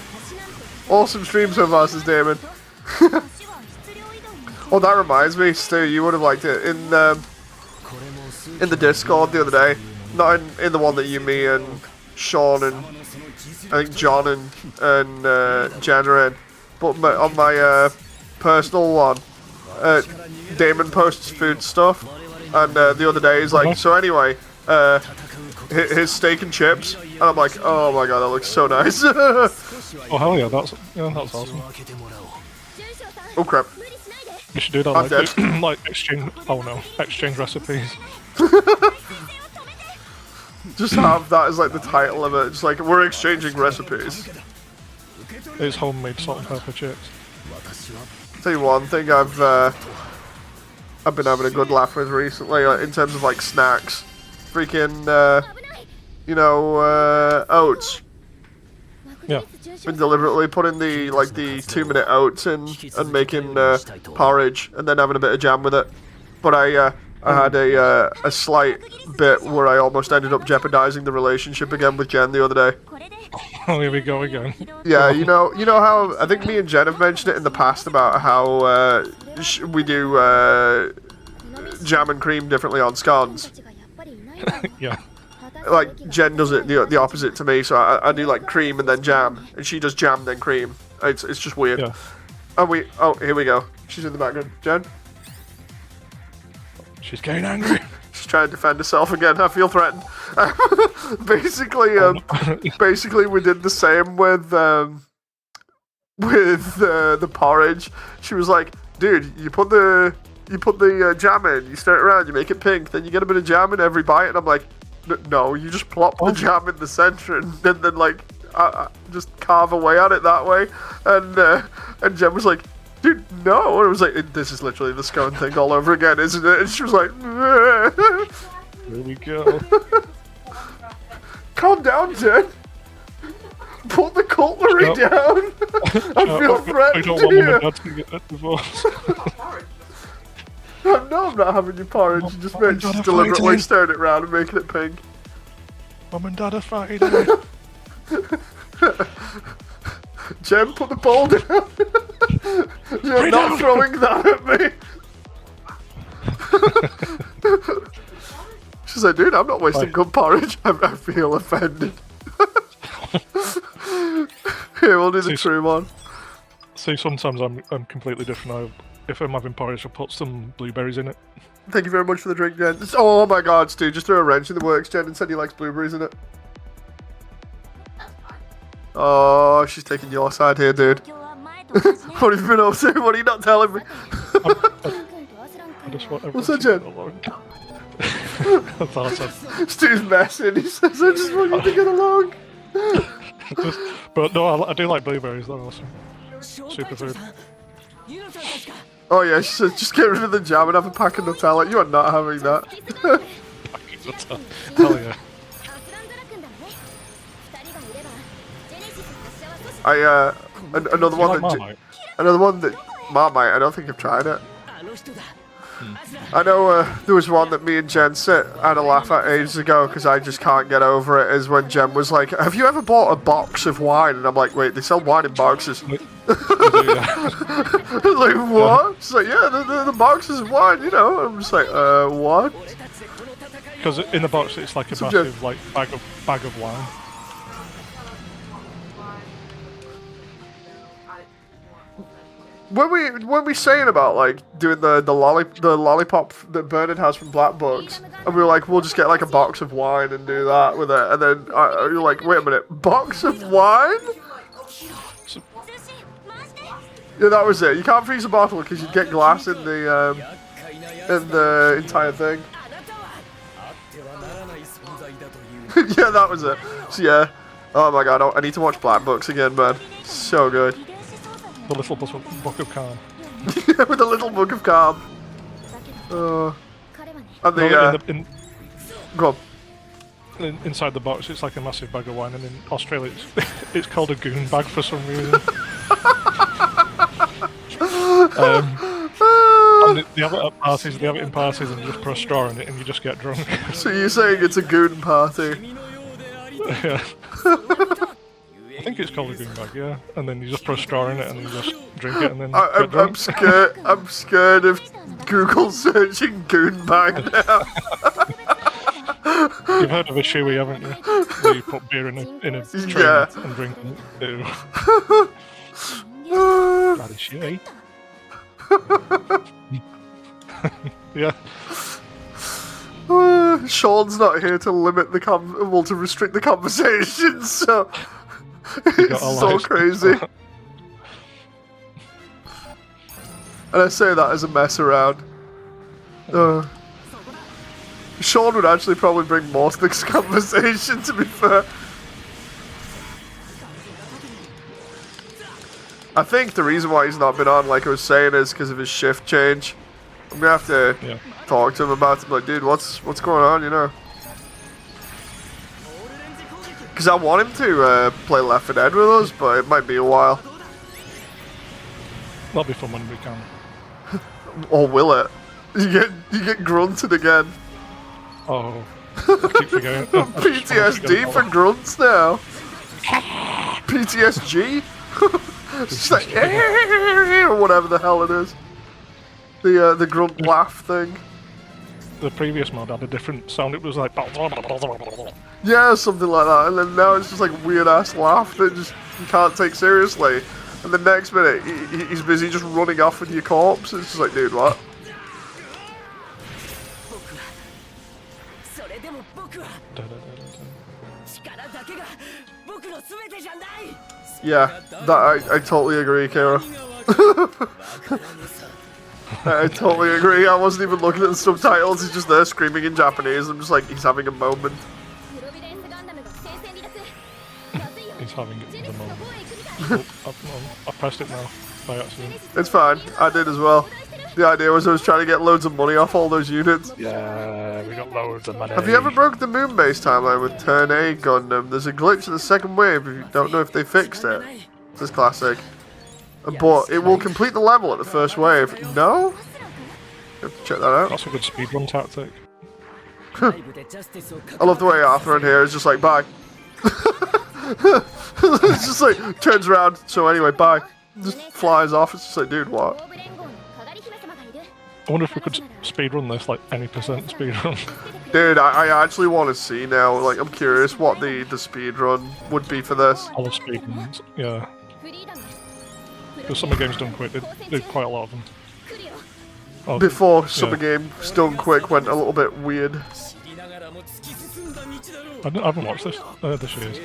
Speaker 1: Awesome stream so far, says Damon. Oh, that reminds me, Stu, you would have liked it in the Discord the other day. Not in the one that you, me, and Sean, and I think John and Jen are in. But on my personal one, Damon posts food stuff. And the other day he's like, so anyway, his steak and chips. And I'm like, oh my god, that looks so nice.
Speaker 2: Oh hell yeah, that's awesome.
Speaker 1: Oh crap.
Speaker 2: You should do that
Speaker 1: I'm
Speaker 2: like,
Speaker 1: dead.
Speaker 2: like exchange. Oh no, exchange recipes.
Speaker 1: Just have that as like the title of it. Just like, we're exchanging recipes.
Speaker 2: It's homemade salt and pepper chips.
Speaker 1: Tell you one thing I've been having a good laugh with recently in terms of like snacks. Freaking, oats.
Speaker 2: Yeah.
Speaker 1: Been deliberately putting the 2-minute oats in and making porridge and then having a bit of jam with it. But I had a slight bit where I almost ended up jeopardizing the relationship again with Jen the other day.
Speaker 2: Oh, here we go again.
Speaker 1: Yeah, you know how I think me and Jen have mentioned it in the past about how we do jam and cream differently on scones.
Speaker 2: Yeah.
Speaker 1: Like Jen does it the opposite to me, so I do like cream and then jam, and she does jam then cream. It's just weird.
Speaker 2: Yeah.
Speaker 1: And here we go. She's in the background. Jen.
Speaker 2: She's getting angry.
Speaker 1: She's trying to defend herself again. I feel threatened. Basically, we did the same with the porridge. She was like, "Dude, you put the jam in, you stir it around, you make it pink, then you get a bit of jam in every bite." And I'm like, "No, you just plop the jam in the center and then like just carve away at it that way." And Jem was like, "Dude, no." And I was like, "This is literally the scone thing all over again, isn't it?" And she was like,
Speaker 2: There we go.
Speaker 1: "Calm down, Jen. Put the cutlery down. I feel threatened
Speaker 2: I don't want Mum
Speaker 1: here."
Speaker 2: and Dad to get that divorce.
Speaker 1: No, I'm not having your porridge. You just deliberately stirred it around and making it pink.
Speaker 2: Mum and Dad are fighting.
Speaker 1: Jem, put the bowl down. You're not throwing that at me. She's like, "Dude, I'm not wasting good porridge." I feel offended. Here, we'll do the true one.
Speaker 2: See, sometimes I'm completely different. If I'm having porridge, I'll put some blueberries in it.
Speaker 1: Thank you very much for the drink, Jen. Oh my God, Stu, just threw a wrench in the works, Jen, and said he likes blueberries in it. Oh, she's taking your side here, dude. What have you been up to? What are you not telling me?
Speaker 2: I just want
Speaker 1: What's that, Jen?
Speaker 2: That's awesome.
Speaker 1: Stu's messing. He says, "I just want you to get along."
Speaker 2: But no, I do like blueberries. They're awesome. Superfood.
Speaker 1: Oh yeah, she says, "Just get rid of the jam and have a pack of Nutella." You are not having that.
Speaker 2: Hell yeah.
Speaker 1: Another one that Marmite. I don't think I've tried it. I know there was one that me and Jen had a laugh at ages ago because I just can't get over it. Is when Jen was like, "Have you ever bought a box of wine?" And I'm like, "Wait, they sell wine in boxes." Like, what? She's like, "Yeah, the boxes of wine, you know." I'm just like, what?
Speaker 2: Because in the box it's like a massive like bag of wine.
Speaker 1: When we saying about like doing the lollipop that Bernard has from Black Books, and we were like, we'll just get like a box of wine and do that with it, and then you're like, "Wait a minute, box of wine?" Yeah, that was it. You can't freeze a bottle because you'd get glass in the entire thing. Yeah, that was it. So yeah, oh my God, I need to watch Black Books again, man. So good.
Speaker 2: The little book of calm.
Speaker 1: Yeah, with a little book of calm. And the go on.
Speaker 2: Inside the box, it's like a massive bag of wine, and in Australia, it's called a goon bag for some reason. And they have it at parties. They have it in parties, and you just put a straw in it, and you just get drunk.
Speaker 1: So you're saying it's a goon party?
Speaker 2: Yeah. I think it's called a goon bag, yeah. And then you just put a straw in it and you just drink it and then get drunk.
Speaker 1: I'm scared of Google searching goon bag now.
Speaker 2: You've heard of a shoey, haven't you? Where you put beer in a tray and drink it. Ew. That is shoey. Yeah.
Speaker 1: Sean's not here to limit the to restrict the conversation, so it's so crazy. And I say that as a mess around. Sean would actually probably bring more to this conversation, to be fair. I think the reason why he's not been on, like I was saying, is because of his shift change. I'm gonna have to talk to him about it. Like, dude, what's going on? You know? Because I want him to play Left 4 Dead with us, but it might be a while.
Speaker 2: That'll be fun when we can.
Speaker 1: Or will it? You get grunted again.
Speaker 2: Oh, I keep forgetting.
Speaker 1: PTSD for grunts now. PTSG. It's like, or whatever the hell it is. The grunt laugh thing.
Speaker 2: The previous mod had a different sound. It was like
Speaker 1: yeah, something like that. And then now it's just like weird ass laugh that just you can't take seriously. And the next minute he's busy just running off with your corpse. It's just like, dude, what? Yeah, that I totally agree, Kira. I totally agree. I wasn't even looking at the subtitles. He's just there screaming in Japanese. I'm just like, he's having a moment.
Speaker 2: He's having it at the moment. I pressed it now by accident.
Speaker 1: It's fine. I did as well. The idea was I was trying to get loads of money off all those units.
Speaker 2: Yeah, we got loads of money.
Speaker 1: Have you ever broke the moon base timeline with Turn A Gundam? There's a glitch in the second wave if you don't know if they fixed it. This is classic. But it will complete the level at the first wave. No? You have to check that out.
Speaker 2: That's a good speedrun tactic.
Speaker 1: I love the way Arthur in here is just like, bye. It's just like, turns around, so anyway, bye. Just flies off, it's just like, dude, what?
Speaker 2: I wonder if we could speedrun this, like any percent speedrun.
Speaker 1: Dude, I actually want to see now, like, I'm curious what the speedrun would be for this.
Speaker 2: I love speedruns, yeah. Because some of the games done quick, they did quite a lot of them. Oh,
Speaker 1: Before Summer Game Stone Quick went a little bit weird.
Speaker 2: I haven't watched this year's.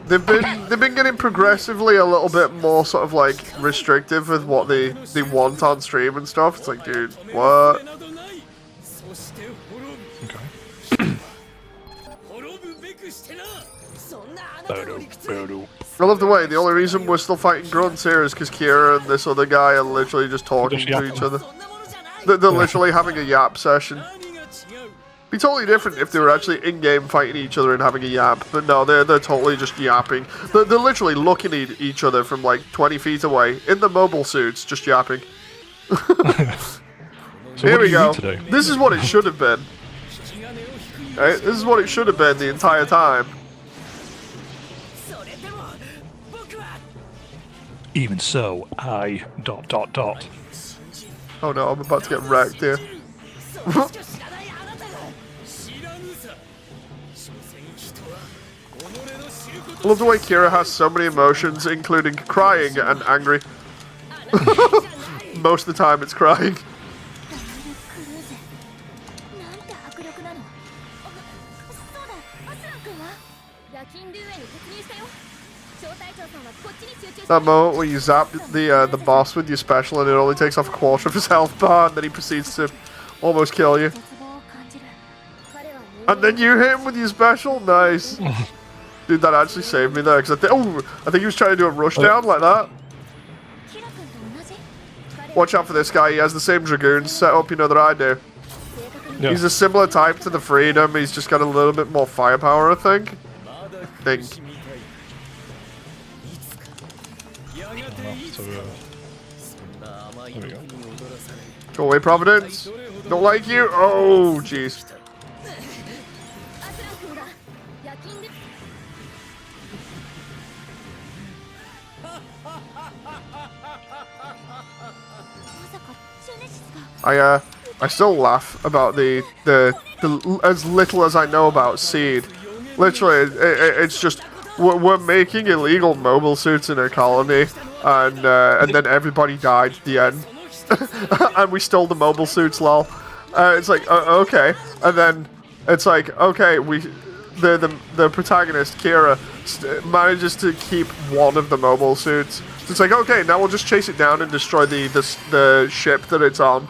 Speaker 1: They've been getting progressively a little bit more sort of like restrictive with what they want on stream and stuff. It's like, dude, what?
Speaker 2: Okay.
Speaker 1: I love the way the only reason we're still fighting grunts here is because Kira and this other guy are literally just talking to each other. They're literally having a yap session. Be totally different if they were actually in-game fighting each other and having a yap, but no, they're totally just yapping. They're literally looking at each other from like 20 feet away, in the mobile suits, just yapping.
Speaker 2: So
Speaker 1: here we go.
Speaker 2: Today?
Speaker 1: This is what it should have been. Right? This is what it should have been the entire time.
Speaker 2: Even so, I ...
Speaker 1: Oh no, I'm about to get wrecked here. I love the way Kira has so many emotions, including crying and angry. Most of the time it's crying. That moment where you zap the boss with your special and it only takes off a quarter of his health bar and then he proceeds to almost kill you. And then you hit him with your special? Nice. Dude, that actually saved me there, because I think he was trying to do a rush down like that. Watch out for this guy, he has the same Dragoons set up, you know, that I do. Yeah. He's a similar type to the Freedom, he's just got a little bit more firepower, I think.
Speaker 2: There we go.
Speaker 1: Go away, Providence. Don't like you. Oh, jeez. I still laugh about the as little as I know about Seed. Literally, it's just we're making illegal mobile suits in a colony, and then everybody died at the end, and we stole the mobile suits. Lol. It's like okay, and then it's like okay, the protagonist Kira manages to keep one of the mobile suits. So it's like okay, now we'll just chase it down and destroy the ship that it's on.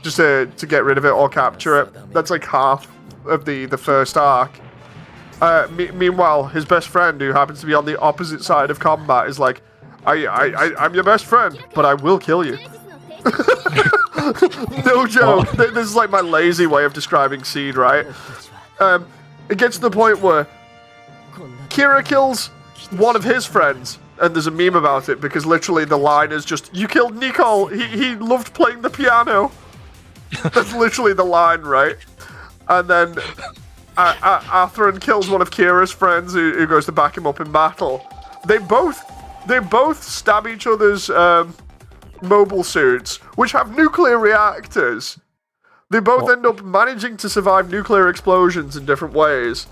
Speaker 1: Just to get rid of it or capture it. That's like half of the first arc. Meanwhile, his best friend, who happens to be on the opposite side of combat, is like, I'm your best friend, but I will kill you. No joke. This is like my lazy way of describing Seed, right? It gets to the point where Kira kills one of his friends, and there's a meme about it because literally the line is just, "You killed Nicole. He loved playing the piano." That's literally the line, right? And then Arthur kills one of Kira's friends who goes to back him up in battle. They both stab each other's mobile suits, which have nuclear reactors. They both end up managing to survive nuclear explosions in different ways.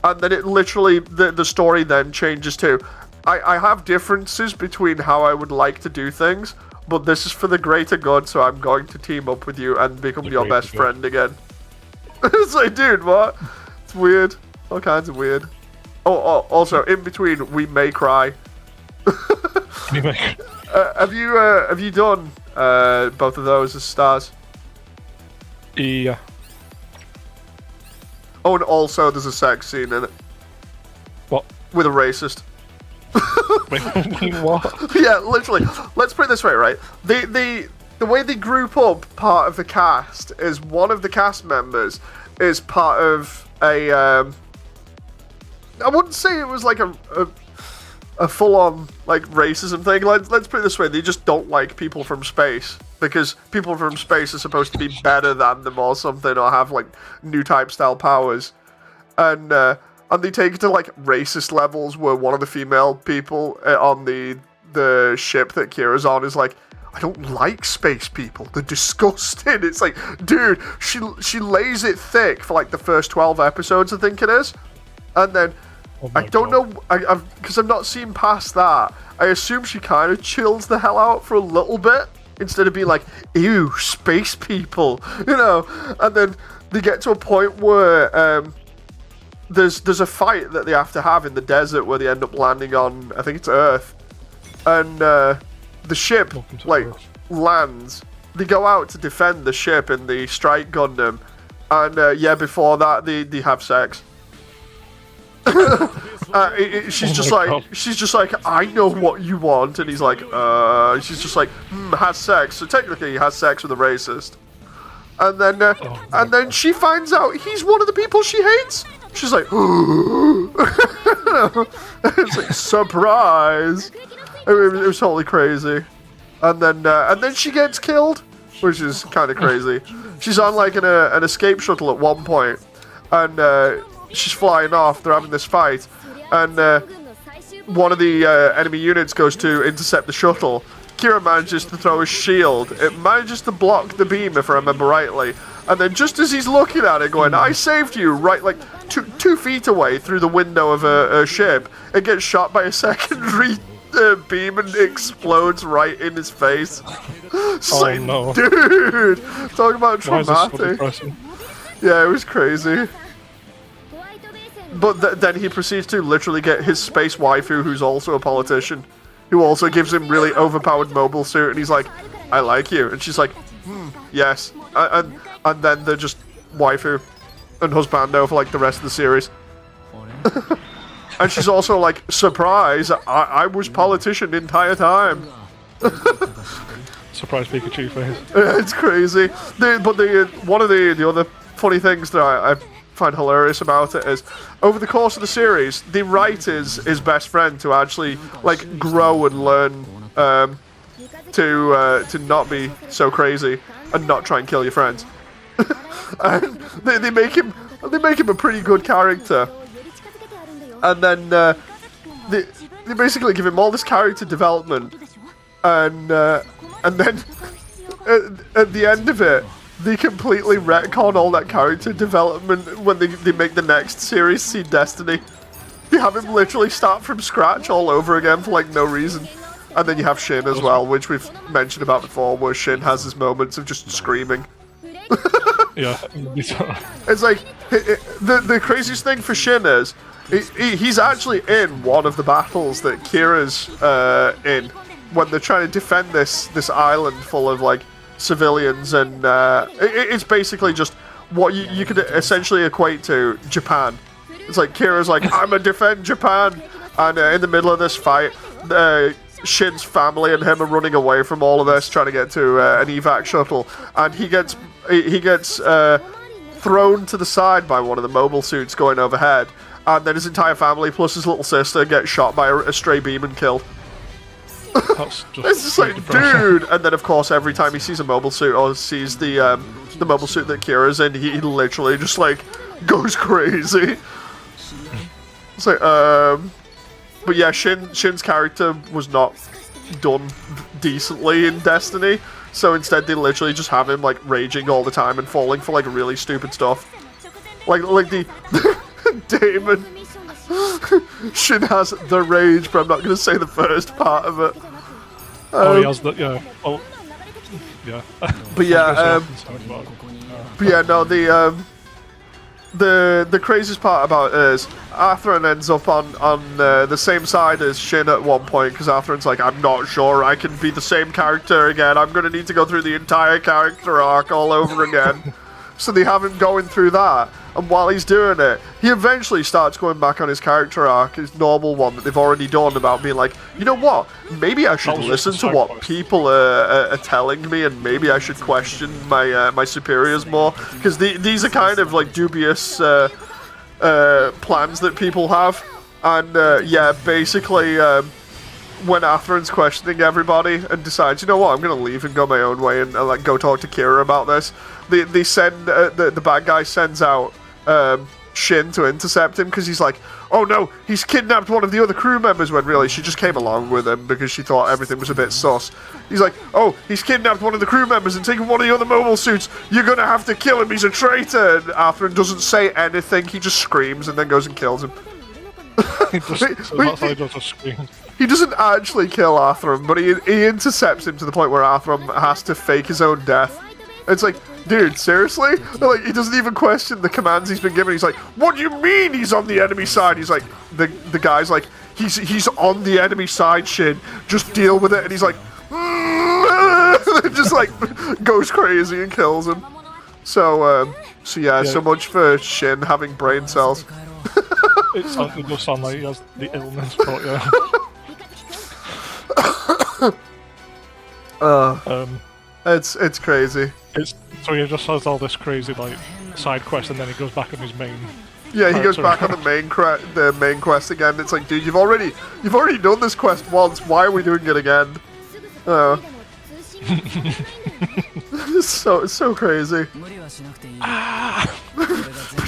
Speaker 1: And then it literally, the story then changes too. I have differences between how I would like to do things, but this is for the greater good, so I'm going to team up with you and become your best friend again. It's like, dude, what? It's weird. All kinds of weird. Oh, also, in between, we may cry. Have you done both of those as stars?
Speaker 2: Yeah.
Speaker 1: Oh, and also there's a sex scene in it.
Speaker 2: What?
Speaker 1: With a racist.
Speaker 2: Wait, what?
Speaker 1: Yeah, literally. Let's put it this way, right? The way they group up part of the cast is one of the cast members is part of a I wouldn't say it was like a full-on like racism thing. Let's put it this way: they just don't like people from space because people from space are supposed to be better than them or something, or have like new type style powers, and they take it to like racist levels where one of the female people on the ship that Kira's on is like, I don't like space people. They're disgusting. It's like, dude, she lays it thick for like the first 12 episodes, I think it is, and then. I don't know, because I've not seen past that. I assume she kind of chills the hell out for a little bit, instead of being like, ew, space people, you know? And then they get to a point where there's a fight that they have to have in the desert where they end up landing on, I think it's Earth. And the ship, like, lands. They go out to defend the ship in the strike Gundam. And, yeah, before that, they have sex. She's just like, I know what you want, and he's like, she's just like, has sex. So technically, he has sex with a racist, and then she finds out he's one of the people she hates. She's like, it's like surprise. It was totally crazy, and then she gets killed, which is kind of crazy. She's on like an escape shuttle at one point, and she's flying off. They're having this fight, and one of the enemy units goes to intercept the shuttle. Kira manages to throw a shield. It manages to block the beam, if I remember rightly. And then just as he's looking at it, going, "I saved you," right, like 2 feet away through the window of a ship, it gets shot by a secondary beam and explodes right in his face. Like,
Speaker 2: no,
Speaker 1: dude, talk about traumatic. Yeah, it was crazy. But then he proceeds to literally get his space waifu, who's also a politician, who also gives him really overpowered mobile suit, and he's like, I like you. And she's like, yes. And then they're just waifu and husbando for like the rest of the series. And she's also like, surprise, I was politician the entire time.
Speaker 2: Surprise Pikachu face.
Speaker 1: It's crazy. One of the other funny things that I find hilarious about it is, over the course of the series, they write his best friend to actually like grow and learn to not be so crazy and not try and kill your friends. And they make him a pretty good character, and then they basically give him all this character development, and then at the end of it, they completely retcon all that character development when they make the next series, See Destiny. They have him literally start from scratch all over again for like no reason. And then you have Shin as well, which we've mentioned about before, where Shin has his moments of just screaming.
Speaker 2: Yeah.
Speaker 1: It's like, the craziest thing for Shin is, he's actually in one of the battles that Kira's in, when they're trying to defend this island full of like civilians, and it's basically just what you could essentially equate to Japan. It's like Kira's like, I'm gonna defend Japan, and in the middle of this fight, Shin's family and him are running away from all of this, trying to get to an evac shuttle, and he gets thrown to the side by one of the mobile suits going overhead, and then his entire family plus his little sister get shot by a stray beam and killed.
Speaker 2: It's
Speaker 1: just like, dude. And then of course every time he sees a mobile suit or sees the mobile suit that Kira's in, he literally just like goes crazy. It's like, but yeah, Shin's character was not done decently in Destiny, so instead they literally just have him like raging all the time and falling for like really stupid stuff, like the Damon. Shin has the rage, but I'm not going to say the first part of it.
Speaker 2: He has the, yeah. Oh, yeah.
Speaker 1: But yeah, no, the craziest part about it is Atherin ends up on the same side as Shin at one point, because Atherin's like, I'm not sure I can be the same character again. I'm going to need to go through the entire character arc all over again. So they have him going through that, and while he's doing it, he eventually starts going back on his character arc, his normal one that they've already done, about being like, you know what, maybe I should listen to what people are telling me, and maybe I should question my superiors more, because these are kind of like dubious plans that people have, and yeah, basically when Atherin's questioning everybody and decides, you know what, I'm gonna leave and go my own way and like go talk to Kira about this. They send the bad guy sends out Shin to intercept him, because he's like, oh no, he's kidnapped one of the other crew members, when really she just came along with him because she thought everything was a bit sus. He's like, oh, he's kidnapped one of the crew members and taken one of the other mobile suits. You're gonna have to kill him. He's a traitor. And Atherin doesn't say anything. He just screams and then goes and kills him. He doesn't actually kill Atherin, but he intercepts him to the point where Atherin has to fake his own death. It's like, dude, seriously? Like, he doesn't even question the commands he's been given. He's like, what do you mean he's on the enemy side? He's like, the guy's like, he's on the enemy side, Shin. Just deal with it. And he's like, just like goes crazy and kills him. So yeah, so much for Shin having brain cells.
Speaker 2: It does sound like he has the illness, but yeah.
Speaker 1: It's crazy.
Speaker 2: So he just has all this crazy like side quest, and then he goes back on his main.
Speaker 1: Yeah, he goes back on the main quest again. It's like, dude, you've already done this quest once. Why are we doing it again? It's so crazy.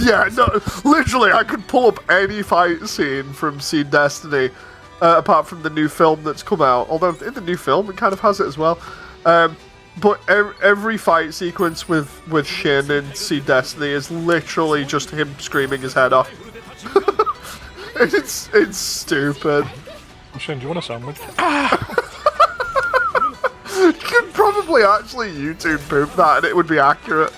Speaker 1: Yeah, no, literally, I could pull up any fight scene from Seed Destiny, apart from the new film that's come out. Although in the new film, it kind of has it as well. But every fight sequence with Shin in Seed Destiny is literally just him screaming his head off. It's stupid.
Speaker 2: Shin, do you want a sandwich?
Speaker 1: You could probably actually YouTube poop that and it would be accurate.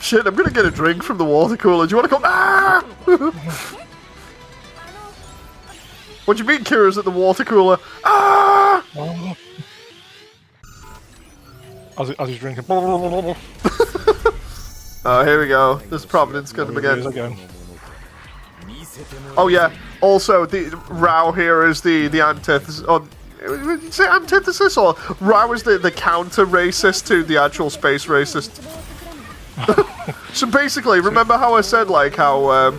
Speaker 1: Shit, I'm gonna get a drink from the water cooler. Do you want to come? Ah! What do you mean Kira's at the water cooler? Ah!
Speaker 2: As he's drinking.
Speaker 1: Oh, here we go. This Providence Gundam again. Oh yeah. Also, the Rao here is the antithesis. Is it antithesis, or Rao is the counter racist to the actual space racist? So basically, remember how I said like how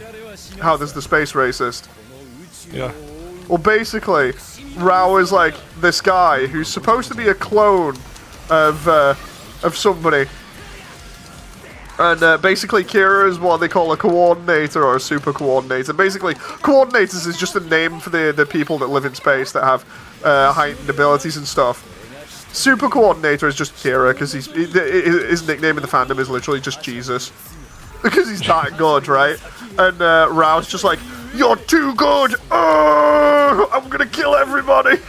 Speaker 1: there's the space racist?
Speaker 2: Yeah.
Speaker 1: Well, basically, Rao is like this guy who's supposed to be a clone of somebody, and basically Kira is what they call a coordinator or a super coordinator. Basically, coordinators is just a name for the people that live in space that have heightened abilities and stuff. Super coordinator is just Kira, because his nickname in the fandom is literally just Jesus, because he's that good, right? And Rao's just like, you're too good. Oh, I'm gonna kill everybody.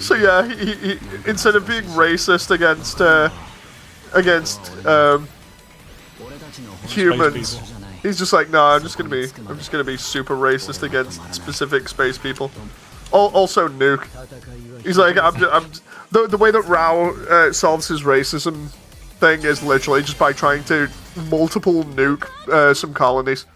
Speaker 1: So yeah, he instead of being racist against humans, he's just like, no, I'm just gonna be super racist against specific space people. Also Nuke. He's like, the way that Rao solves his racism thing is literally just by trying to multiple nuke some colonies.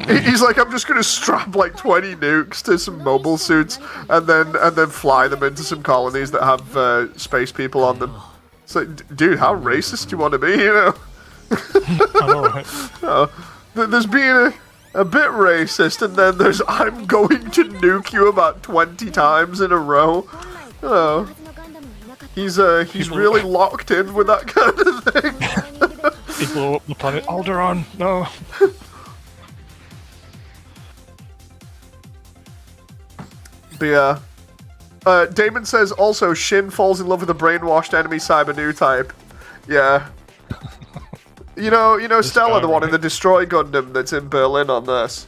Speaker 1: He's like, I'm just gonna strap like 20 nukes to some mobile suits and then fly them into some colonies that have space people on them. It's like, dude, how racist do you want to be, you know?
Speaker 2: I know, right?
Speaker 1: There's being a bit racist, and then there's I'm going to nuke you about 20 times in a row. Oh, he's really locked in with that kind of thing.
Speaker 2: He blew up the planet Alderaan. No.
Speaker 1: But yeah. Damon says also Shin falls in love with a brainwashed enemy Cyber New type. Yeah. You know Stella, the one in the Destroy Gundam that's in Berlin on this.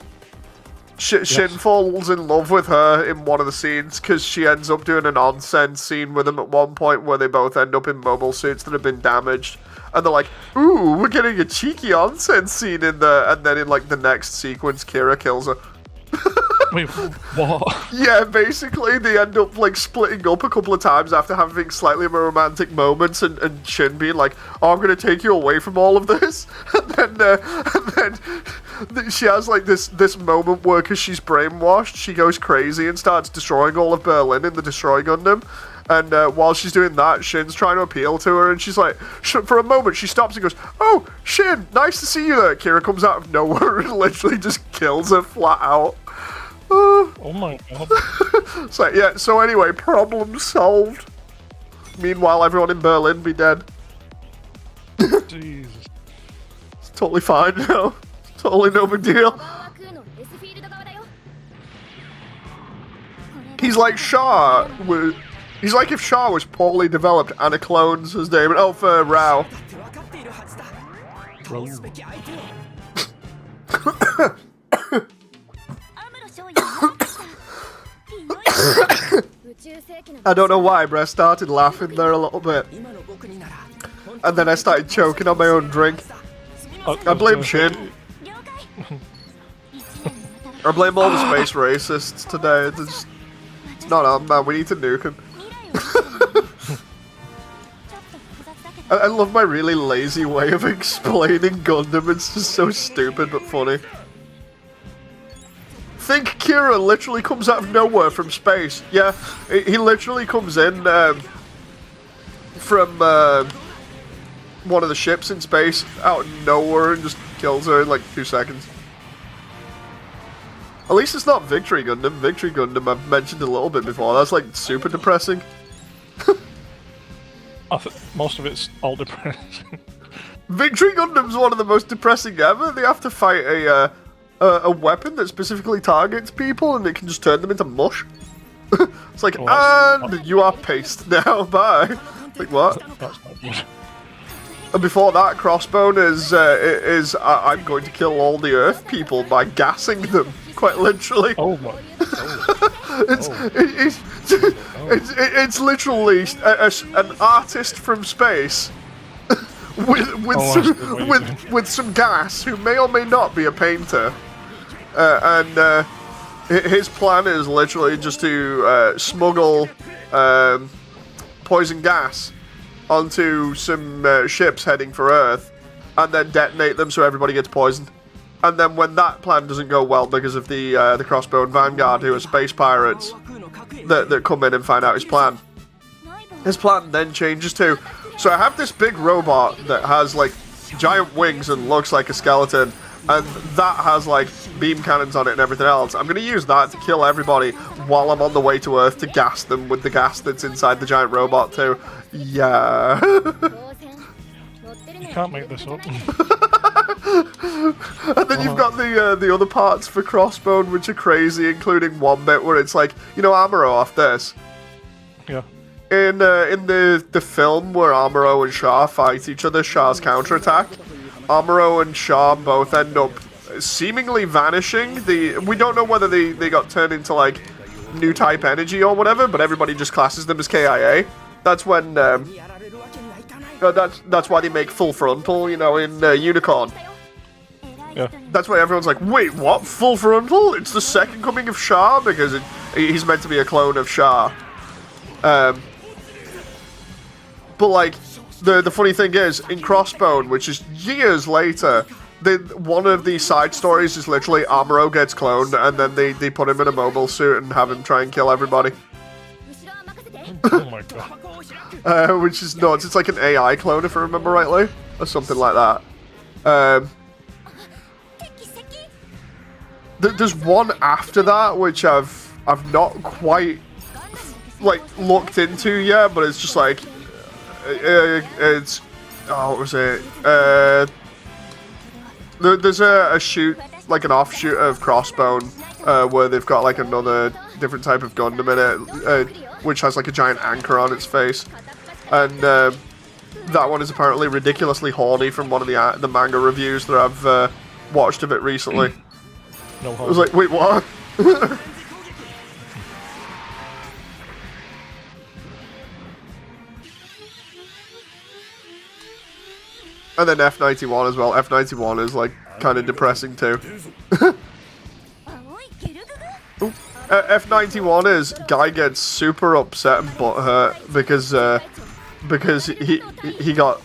Speaker 1: Shin falls in love with her in one of the scenes because she ends up doing an onsen scene with him at one point where they both end up in mobile suits that have been damaged. And they're like, ooh, we're getting a cheeky onsen scene in there. And then in like the next sequence, Kira kills her.
Speaker 2: Wait, what?
Speaker 1: Yeah, basically they end up like splitting up a couple of times after having slightly more romantic moments, and Shin being like, "Oh, I'm gonna take you away from all of this," and then she has like this moment where, because she's brainwashed, she goes crazy and starts destroying all of Berlin in the Destroy Gundam. And while she's doing that, Shin's trying to appeal to her, and she's like, for a moment, she stops and goes, "Oh, Shin, nice to see you there." Kira comes out of nowhere and literally just kills her flat out.
Speaker 2: Oh my god.
Speaker 1: So anyway, problem solved. Meanwhile, everyone in Berlin be dead.
Speaker 2: Jesus.
Speaker 1: It's totally fine now. Totally no big deal. He's like Shah. He's like if Shah was poorly developed and a clone's his name. Oh, for Rao. I don't know why, but I started laughing there a little bit. And then I started choking on my own drink. I blame Shin. I blame all the space racists today. It's not on, man. We need to nuke him. I love my really lazy way of explaining Gundam. It's just so stupid but funny. Think Kira literally comes out of nowhere from space. Yeah, he literally comes in from one of the ships in space out of nowhere and just kills her in like 2 seconds. At least it's not Victory Gundam. Victory Gundam I've mentioned a little bit before. That's like super depressing.
Speaker 2: Most of it's all depressing.
Speaker 1: Victory Gundam's one of the most depressing ever. They have to fight a weapon that specifically targets people and it can just turn them into mush. It's like, and you are paste now, bye. Like, what?
Speaker 2: That's not good.
Speaker 1: And before that, Crossbone is I'm going to kill all the Earth people by gassing them, quite literally.
Speaker 2: Oh my.
Speaker 1: It's literally an artist from space with some gas who may or may not be a painter, and his plan is literally just to smuggle poison gas onto some ships heading for Earth, and then detonate them so everybody gets poisoned. And then when that plan doesn't go well because of the Crossbone Vanguard, who are space pirates that come in and find out his plan then changes too. So I have this big robot that has like giant wings and looks like a skeleton, and that has like beam cannons on it and everything else. I'm going to use that to kill everybody while I'm on the way to Earth to gas them with the gas that's inside the giant robot too. Yeah.
Speaker 2: You can't make this up.
Speaker 1: And then you've got the other parts for Crossbone, which are crazy, including one bit where it's like, you know, Amuro off this.
Speaker 2: Yeah.
Speaker 1: In the film where Amuro and Shah fight each other, Shah's counterattack, Amuro and Shah both end up seemingly vanishing. We don't know whether they got turned into like new type energy or whatever, but everybody just classes them as KIA. That's when that's why they make Full Frontal, you know, in Unicorn.
Speaker 2: Yeah.
Speaker 1: That's why everyone's like, wait, what? Full Frontal? It's the second coming of Shah? Because he's meant to be a clone of Shah. But like, the funny thing is, in Crossbone, which is years later, one of the side stories is literally Amuro gets cloned, and then they put him in a mobile suit and have him try and kill everybody.
Speaker 2: Oh my god.
Speaker 1: Which is nuts. It's like an AI clone, if I remember rightly, or something like that. There's one after that which I've not quite like looked into yet, but it's just like it's what was it? There's a shoot, like an offshoot of Crossbone, where they've got like another different type of Gundam in it, which has like a giant anchor on its face, and that one is apparently ridiculously horny from one of the manga reviews that I've watched of it recently.
Speaker 2: No
Speaker 1: I was
Speaker 2: harm.
Speaker 1: like, wait, what? And then F91 as well. F91 is like kind of depressing too. F91 is guy gets super upset and butthurt because he got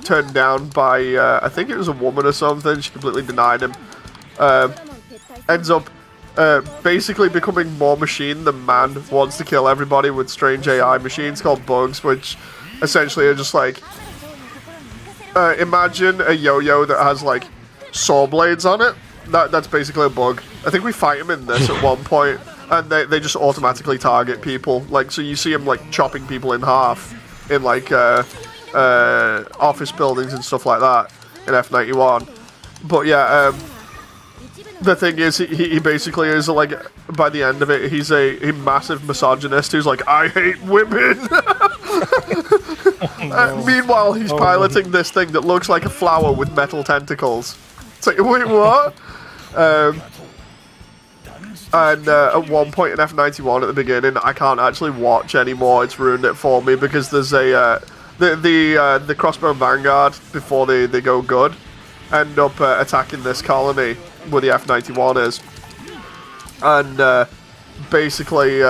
Speaker 1: turned down by I think it was a woman or something. She completely denied him. Ends up basically becoming more machine than man. Wants to kill everybody with strange AI machines called bugs, which essentially are just like imagine a yo-yo that has like saw blades on it. That's basically a bug. I think we fight him in this at one point, and they just automatically target people. Like, so you see him like chopping people in half in like office buildings and stuff like that in F91. But yeah, the thing is, he basically is like, by the end of it, he's a massive misogynist who's like, I hate women. Meanwhile, he's piloting this thing that looks like a flower with metal tentacles. It's like, wait, what? And at one point in F91 at the beginning, I can't actually watch anymore. It's ruined it for me because there's a the Crossbow Vanguard before they go good end up attacking this colony where the F91 is, and basically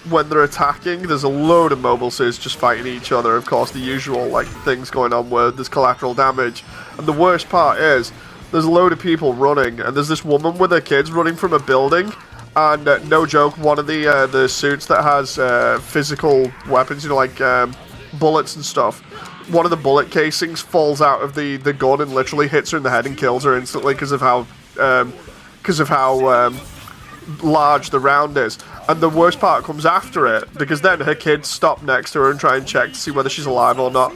Speaker 1: when they're attacking, there's a load of mobile suits just fighting each other. Of course, the usual like things going on where there's collateral damage, and the worst part is there's a load of people running, and there's this woman with her kids running from a building, and no joke, one of the suits that has physical weapons, you know, like bullets and stuff, one of the bullet casings falls out of the gun and literally hits her in the head and kills her instantly because of how large the round is. And the worst part comes after it, because then her kids stop next to her and try and check to see whether she's alive or not.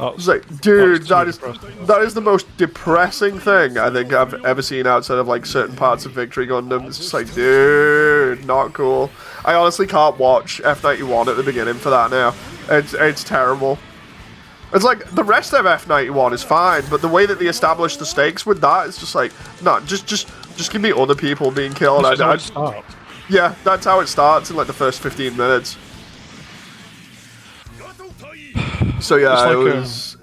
Speaker 1: It's like, dude, that is the most depressing thing I think I've ever seen outside of like certain parts of Victory Gundam. It's just like, dude, not cool. I honestly can't watch F91 at the beginning for that now. It's terrible. It's like the rest of F91 is fine, but the way that they establish the stakes with that is just like, no, just give me other people being killed. Yeah, that's how it starts in like the first 15 minutes. So yeah,
Speaker 2: like,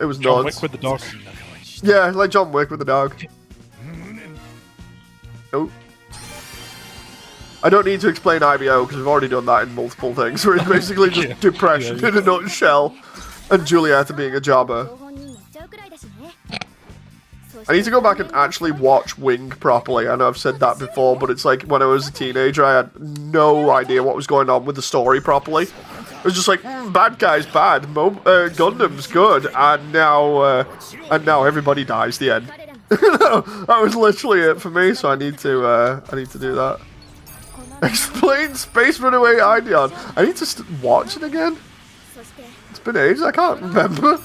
Speaker 1: it was
Speaker 2: John
Speaker 1: nuts.
Speaker 2: Wick with the dog.
Speaker 1: Yeah, like John Wick with the dog. Oh. I don't need to explain IBO because we've already done that in multiple things, where it's basically just depression in a nutshell, and Julieta being a jobber. I need to go back and actually watch Wing properly. I know I've said that before, but it's like when I was a teenager, I had no idea what was going on with the story properly. It was just like, bad guy's bad, Gundam's good, and now everybody dies. The end. That was literally it for me. So I need to do that. Explain Space Runaway Ideon. I need to watch it again. It's been ages. I can't remember.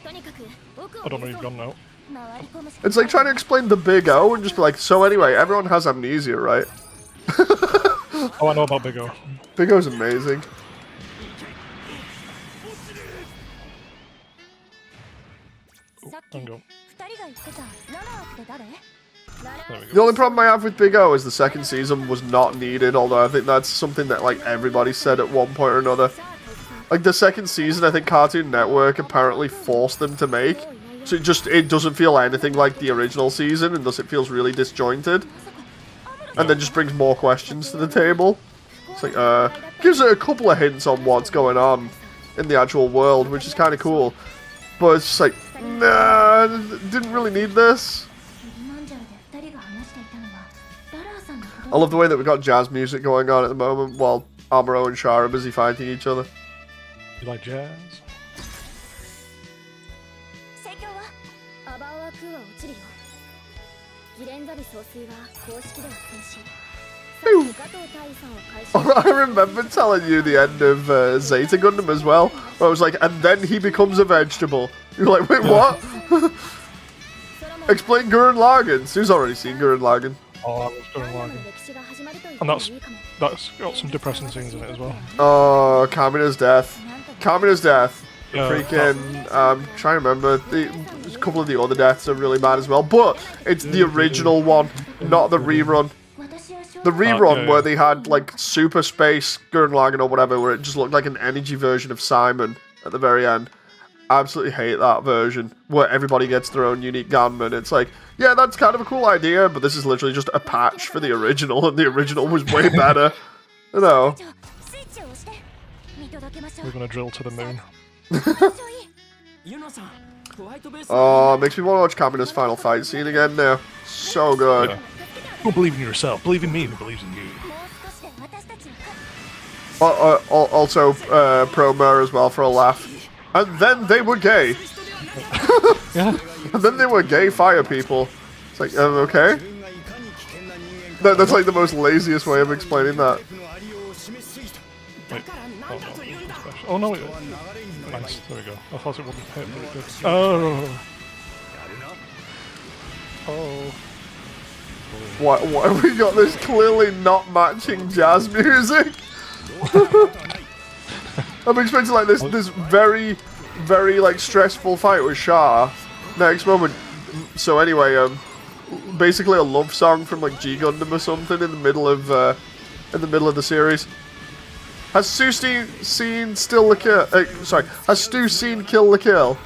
Speaker 2: I don't know, you've gone now.
Speaker 1: It's like trying to explain the Big O and just be like, so anyway, everyone has amnesia, right?
Speaker 2: Oh, I know about Big O.
Speaker 1: Big O's amazing.
Speaker 2: Hang on.
Speaker 1: The only problem I have with Big O is the second season was not needed, although I think that's something that like everybody said at one point or another. Like the second season, I think Cartoon Network apparently forced them to make, so it doesn't feel anything like the original season, and thus it feels really disjointed. And then just brings more questions to the table. It's like, gives it a couple of hints on what's going on in the actual world, which is kind of cool. But it's just like, nah, didn't really need this. I love the way that we've got jazz music going on at the moment while Amuro and Char are busy fighting each other.
Speaker 2: You like jazz? I remember telling you the end of Zeta Gundam as well, where I was like, and then he becomes a vegetable. You're like, wait, what? Explain Gurren Lagann. Sue's already seen Gurren Lagann. Oh, I love Gurren Lagann. And that's got some depressing scenes in it as well.
Speaker 1: Oh, Kamina's death. Kamina's death.
Speaker 2: Yeah,
Speaker 1: Freaking, trying to remember. couple of the other deaths are really bad as well. But it's the original one, not the rerun. The rerun where they had like Super Space Gurren Lagann or whatever, where it just looked like an energy version of Simon at the very end. Absolutely hate that version where everybody gets their own unique gunman. It's like, yeah, that's kind of a cool idea, but this is literally just a patch for the original, and the original was way better. You know.
Speaker 2: We're gonna drill to the moon.
Speaker 1: Oh, makes me want to watch Kamina's final fight scene again now. So good.
Speaker 2: Yeah. Don't believe in yourself. Believe in me who believes in you.
Speaker 1: Also, pro-mer as well for a laugh. And then they were gay.
Speaker 2: Yeah.
Speaker 1: And then they were gay fire people. It's like, okay. That's like the most laziest way of explaining that.
Speaker 2: Wait. Oh no, nice. There we go. I thought it wouldn't hit, but it did. Oh. Oh.
Speaker 1: Why have we got this clearly not matching jazz music? I'm expecting like this very, very like stressful fight with Shah. Next moment. So anyway, basically a love song from like G Gundam or something in the middle of the series. Has Stu seen Still the Kill? Sorry, has Stu seen Kill the Kill?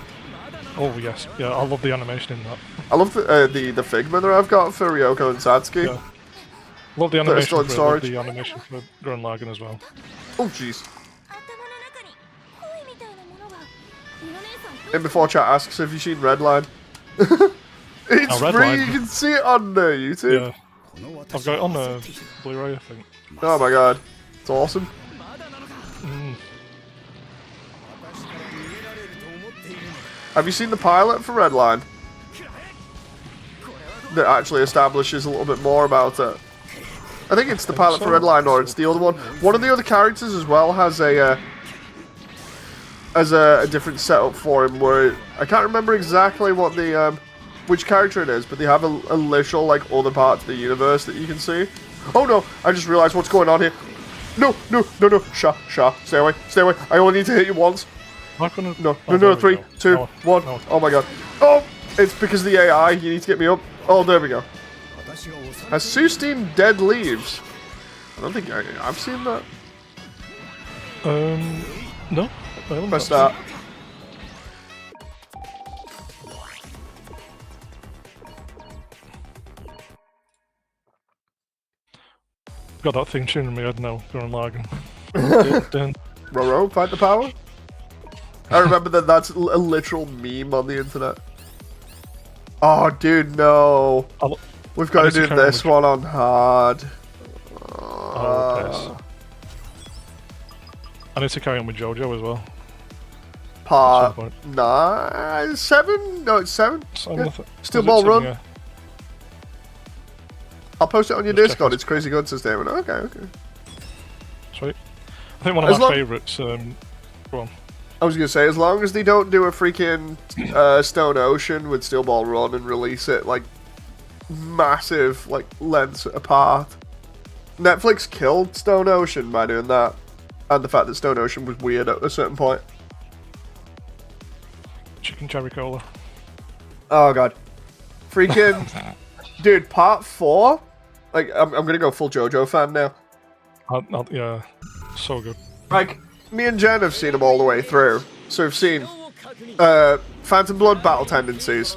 Speaker 2: Oh yes, yeah. I love the animation in that.
Speaker 1: I love the Figma that I've got for Ryoko and Satsuki.
Speaker 2: Yeah. Love the animation.
Speaker 1: Still in storage.
Speaker 2: Love the animation for Gurren Lagann as well.
Speaker 1: Oh jeez. And before chat asks, have you seen Redline? It's free.
Speaker 2: Redline.
Speaker 1: You can see it on YouTube.
Speaker 2: Yeah. I've got it on Blu-ray, I think.
Speaker 1: Oh my god, it's awesome. Have you seen the pilot for Redline? That actually establishes a little bit more about it. I think it's the pilot for Redline, or it's the other one. One of the other characters as well has a different setup for him. Where I can't remember exactly what the which character it is, but they have a literal like other parts of the universe that you can see. Oh no! I just realized what's going on here. No! Shah, stay away, stay away. I only need to hit you once. No, 3, 2, 1. Oh my god. Oh! It's because of the AI. You need to get me up. Oh, there we go. Has Sue seen Dead Leaves? I don't think I've seen that.
Speaker 2: No.
Speaker 1: Press that.
Speaker 2: Got that thing tuned in my head now, Gurren Lagann.
Speaker 1: Roro, fight the power? I remember that's a literal meme on the internet. Oh, dude, no. We've got to do this one on hard.
Speaker 2: Oh, I need to carry on with JoJo as well.
Speaker 1: Part 9? 7? No, it's 7. Yeah. Steel Ball Run. Yeah. I'll post it on your Discord. It's Crazy Good, says Damon. Okay.
Speaker 2: Sweet. I think one of my favourites. Go on.
Speaker 1: I was gonna say, as long as they don't do a freaking Stone Ocean with Steel Ball Run and release it like massive like lengths apart. Netflix killed Stone Ocean by doing that, and the fact that Stone Ocean was weird at a certain point.
Speaker 2: Chicken cherry cola.
Speaker 1: Oh god, freaking dude! Part 4. Like I'm gonna go full JoJo fan now.
Speaker 2: Yeah, so good.
Speaker 1: Like. Me and Jen have seen them all the way through. So we've seen Phantom Blood Battle Tendencies,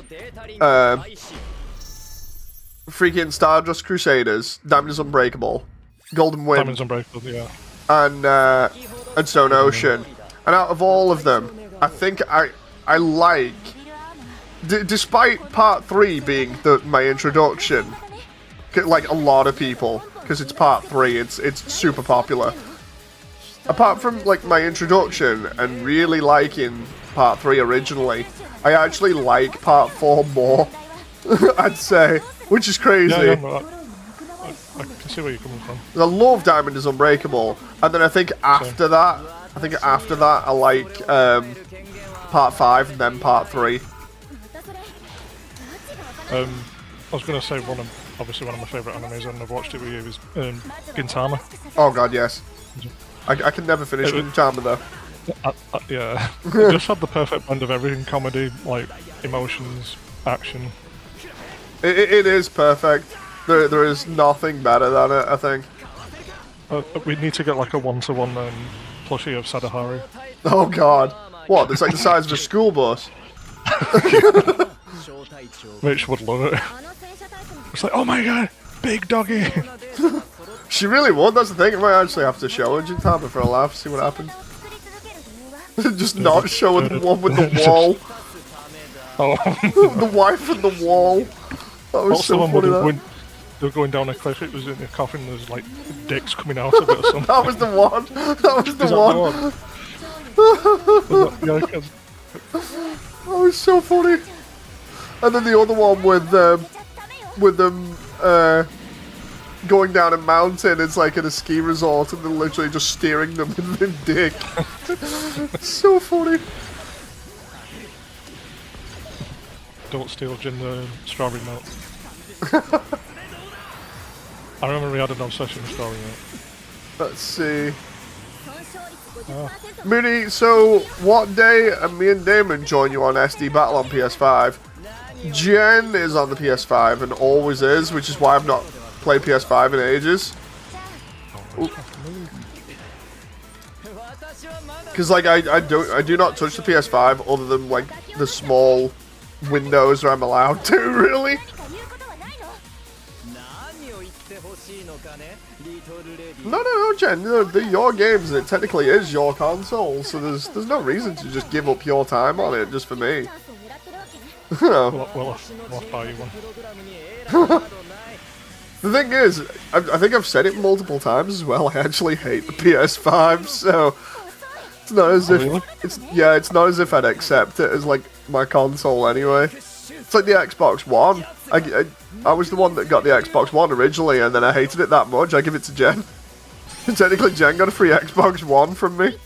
Speaker 1: freaking Stardust Crusaders, Diamond is Unbreakable, Golden Wind,
Speaker 2: Diamond's Unbreakable, yeah,
Speaker 1: and Stone Ocean. And out of all of them, I think I like, despite Part 3 being my introduction, like a lot of people, because it's Part 3, it's super popular. Apart from like my introduction and really liking Part 3 originally, I actually like Part 4 more, I'd say, which is crazy.
Speaker 2: Yeah, I can see where you're coming from.
Speaker 1: I love Diamond is Unbreakable, and then I think after that I like Part 5 and then Part 3.
Speaker 2: I was going to say obviously one of my favourite animes, and I've watched it with you, is Gintama.
Speaker 1: Oh god, yes. I can never finish Gintama though.
Speaker 2: Yeah, it just had the perfect blend of everything: comedy, like emotions, action.
Speaker 1: It is perfect. There is nothing better than it, I think.
Speaker 2: We need to get like a one-to-one plushie of Sadahari.
Speaker 1: Oh god. What? It's like the size of a school bus.
Speaker 2: Mitch would love it. It's like, oh my god, big doggy!
Speaker 1: She really would, that's the thing. I might actually have to show her Gintama for a laugh, see what happens. Just not showing the one with the wall.
Speaker 2: Oh.
Speaker 1: The wife and the wall. That was
Speaker 2: What's
Speaker 1: so
Speaker 2: the one
Speaker 1: funny.
Speaker 2: where they were going down a cliff, it was in a coffin, there's like dicks coming out of it or something.
Speaker 1: That was the one. That was the
Speaker 2: Is that
Speaker 1: one.
Speaker 2: Yeah, 'cause
Speaker 1: That was so funny. And then the other one with them going down a mountain. It's like in a ski resort, and they're literally just steering them with their dick. So funny.
Speaker 2: don't steal gin the strawberry milk. I remember we had an obsession with strawberry milk.
Speaker 1: Let's see. Mooney, so what day me and Damon join you on SD Battle on PS5? Jen is on the PS5 and always is, which is why I've not played PS5 in ages. Because like I do not touch the PS5 other than like the small windows where I'm allowed to, really. No, Jen. They're your games, and it technically is your console, so there's no reason to just give up your time on it just for me. You know.
Speaker 2: We'll buy you one.
Speaker 1: The thing is, I think I've said it multiple times as well. I actually hate the PS5, so it's not as if
Speaker 2: really?
Speaker 1: it's not as if I'd accept it as like my console anyway. It's like the Xbox One. I was the one that got the Xbox One originally, and then I hated it that much. I give it to Jen. Technically, Jen got a free Xbox One from me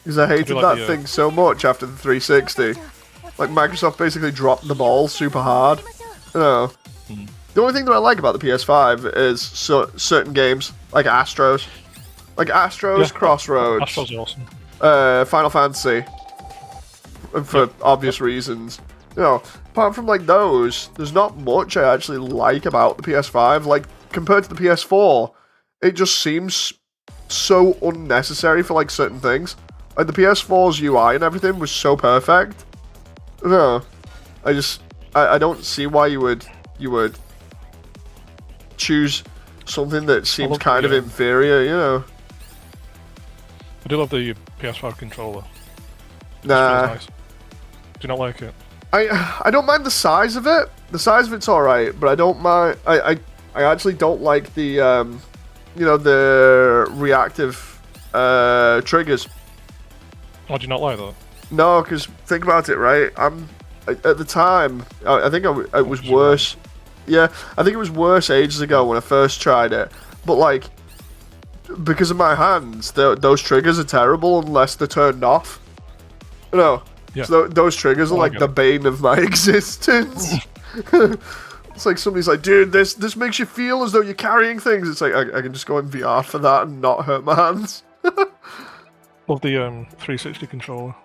Speaker 1: because I hated that thing so much after the 360. Like Microsoft basically dropped the ball super hard. You know. The only thing that I like about the PS5 is certain games, like Astros. Like Astros,
Speaker 2: Yeah,
Speaker 1: Crossroads,
Speaker 2: Astro's awesome.
Speaker 1: Final Fantasy, for obvious reasons. You know, apart from like those, there's not much I actually like about the PS5. Like, compared to the PS4, it just seems so unnecessary for like certain things. Like the PS4's UI and everything was so perfect. No, I don't see why you would choose something that seems kind of inferior, you know.
Speaker 2: I do love the PS5 controller.
Speaker 1: Nah.
Speaker 2: Nice. Do you not like it?
Speaker 1: I don't mind the size of it. The size of it's alright, but I don't mind. I actually don't like the the reactive triggers.
Speaker 2: Why do you not like that?
Speaker 1: No, because think about it, right? At the time, I think it was worse. Yeah, I think it was worse ages ago when I first tried it. But like, because of my hands, those triggers are terrible unless they're turned off. No.
Speaker 2: Yeah.
Speaker 1: So those triggers are like the bane of my existence. It's like somebody's like, dude, this makes you feel as though you're carrying things. It's like I can just go in VR for that and not hurt my hands.
Speaker 2: Love the 360 controller.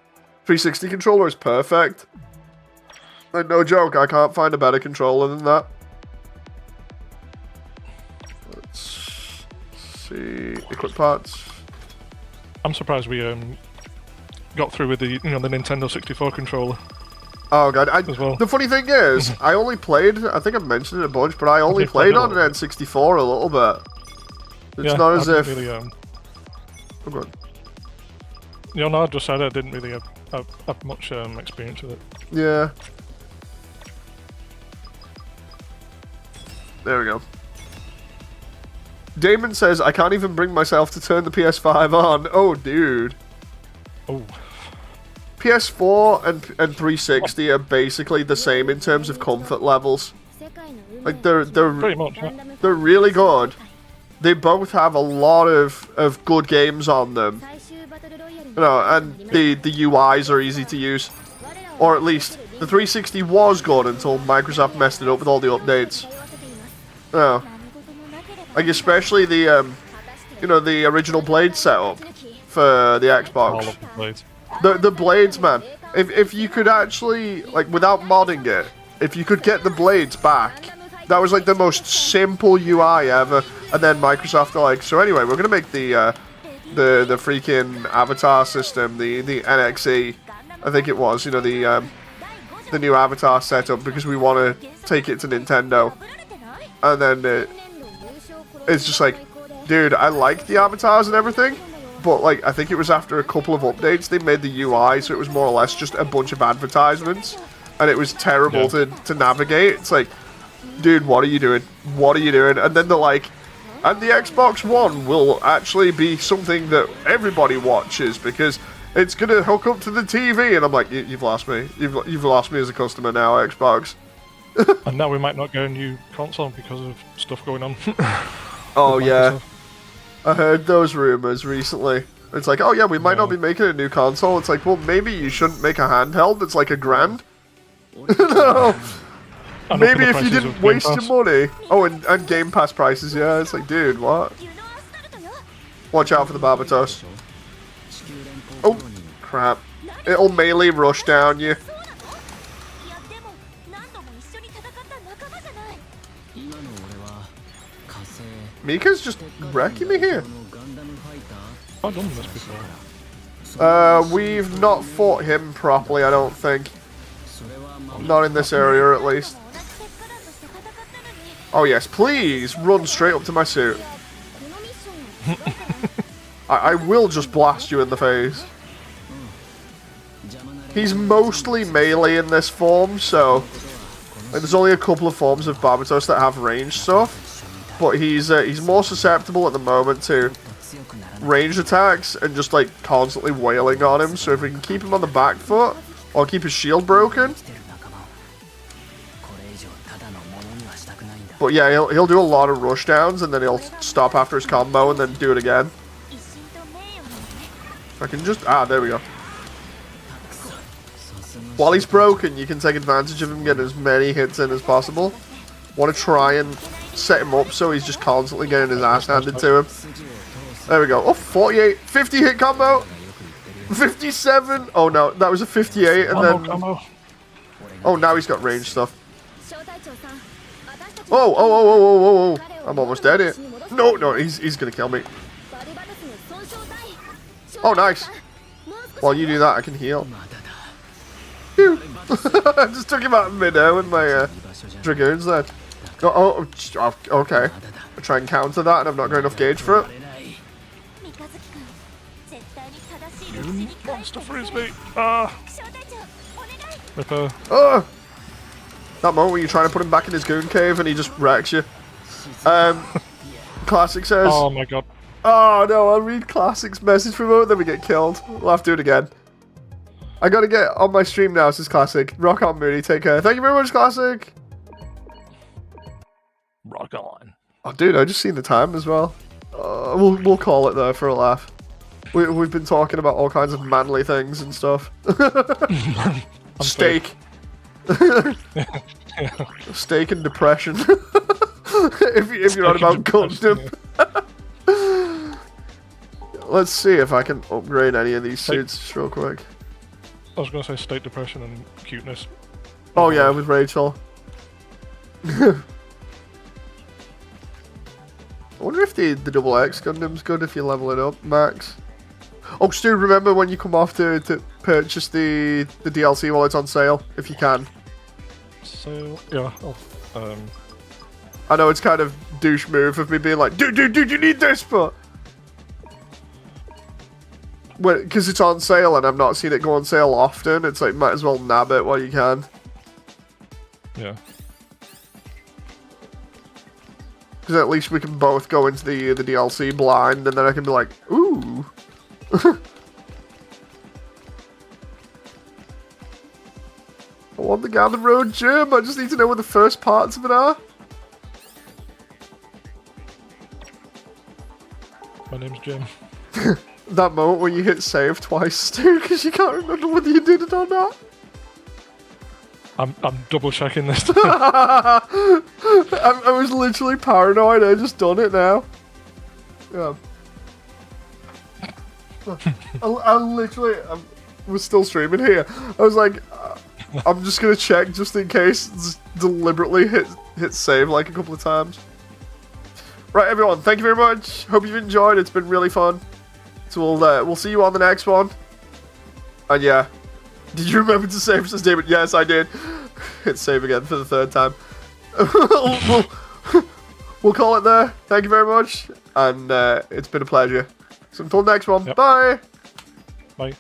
Speaker 1: 360 controller is perfect. Like, no joke, I can't find a better controller than that. Let's see, equip parts.
Speaker 2: I'm surprised we got through with the the Nintendo 64 controller.
Speaker 1: Oh god,
Speaker 2: as well.
Speaker 1: The funny thing is, I only played, I think I've mentioned it a bunch, but I only played on an N64 a little bit. It's not as if...
Speaker 2: Really,
Speaker 1: oh god.
Speaker 2: No, I just said I didn't really have much experience with it.
Speaker 1: Yeah. There we go. Damon says, I can't even bring myself to turn the PS5 on. Oh, dude.
Speaker 2: Oh.
Speaker 1: PS4 and 360 are basically the same in terms of comfort levels. Like, they're
Speaker 2: Pretty much, yeah.
Speaker 1: They're really good. They both have a lot of good games on them. You know, and the UIs are easy to use. Or at least, the 360 was good until Microsoft messed it up with all the updates. You know, like especially the, the original Blade setup. for the
Speaker 2: All
Speaker 1: Xbox.
Speaker 2: of the blades.
Speaker 1: The blades, man. If you could actually, like, without modding it, if you could get the blades back, that was like the most simple UI ever. And then Microsoft are like, so anyway, we're gonna make the freaking avatar system, the NXE, I think it was, you know, the new avatar setup, because we want to take it to Nintendo. And then it's just like, dude, I like the avatars and everything, but like I think it was after a couple of updates they made the UI so it was more or less just a bunch of advertisements, and it was terrible to navigate. It's like, dude, what are you doing? What are you doing? And then they're like, and the Xbox One will actually be something that everybody watches because it's gonna hook up to the TV. And I'm like, you've lost me. You've lost me as a customer now, Xbox.
Speaker 2: And now we might not get a new console because of stuff going on.
Speaker 1: Oh yeah, I heard those rumors recently. It's like, oh yeah, we might not be making a new console. It's like, well, maybe you shouldn't make a handheld that's like $1,000. No. Maybe if you didn't waste your money. Oh, and Game Pass prices, yeah. It's like, dude, what? Watch out for the Barbatos. Oh, crap. It'll melee rush down you. Mika's just wrecking me here.
Speaker 2: I've done this before.
Speaker 1: We've not fought him properly, I don't think. Not in this area, at least. Oh yes, please run straight up to my suit. I will just blast you in the face. He's mostly melee in this form, so there's only a couple of forms of Barbatos that have range stuff. But he's more susceptible at the moment to ranged attacks and just like constantly wailing on him. So if we can keep him on the back foot or keep his shield broken. But yeah, he'll do a lot of rush downs and then he'll stop after his combo and then do it again. I can just... there we go. While he's broken, you can take advantage of him getting as many hits in as possible. Want to try and set him up so he's just constantly getting his ass handed to him. There we go. Oh, 48. 50 hit combo. 57. Oh no, that was a 58 and then... Oh, now he's got range stuff. Oh. I'm almost dead here. No, he's gonna kill me. Oh, nice. While you do that, I can heal. Phew. I just took him out mid-air with my Dragoons then. Oh, okay. I try and counter that and I've not got enough gauge for it.
Speaker 2: You monster frisbee! Ripper.
Speaker 1: That moment when you're trying to put him back in his goon cave and he just wrecks you. Classic says...
Speaker 2: Oh my god.
Speaker 1: Oh no, I'll read Classic's message remote, then we get killed. We'll have to do it again. I gotta get on my stream now, says Classic. Rock on, Moody, take care. Thank you very much, Classic!
Speaker 2: Rock on.
Speaker 1: Oh dude, I just seen the time as well. We'll call it there for a laugh. We've been talking about all kinds of manly things and stuff. Steak. Steak and depression. if you're not about Gundam. Let's see if I can upgrade any of these suits just real quick.
Speaker 2: I was going to say state depression and cuteness.
Speaker 1: Oh yeah, with Rachel. I wonder if the double X Gundam's good if you level it up, max. Oh, Stu, remember when you come off to purchase the DLC while it's on sale, if you can.
Speaker 2: So, yeah,
Speaker 1: I know it's kind of douche move of me being like, dude, you need this, but... Because it's on sale and I've not seen it go on sale often, it's like, might as well nab it while you can.
Speaker 2: Yeah.
Speaker 1: Because at least we can both go into the DLC blind, and then I can be like, ooh. I want the Garden Road gym, I just need to know where the first parts of it are.
Speaker 2: My name's Jim.
Speaker 1: That moment where you hit save twice, too, because you can't remember whether you did it or not.
Speaker 2: I'm double checking this.
Speaker 1: I was literally paranoid, I just done it now. Yeah. I literally was still streaming here. I was like, I'm just gonna check just in case. Just deliberately hit save like a couple of times. Right, everyone. Thank you very much. Hope you've enjoyed. It's been really fun. So we'll see you on the next one. And yeah, did you remember to save, says David? Yes, I did. Hit save again for the third time. We'll call it there. Thank you very much. And it's been a pleasure. So until next one,
Speaker 2: Yep.
Speaker 1: bye.
Speaker 2: Bye.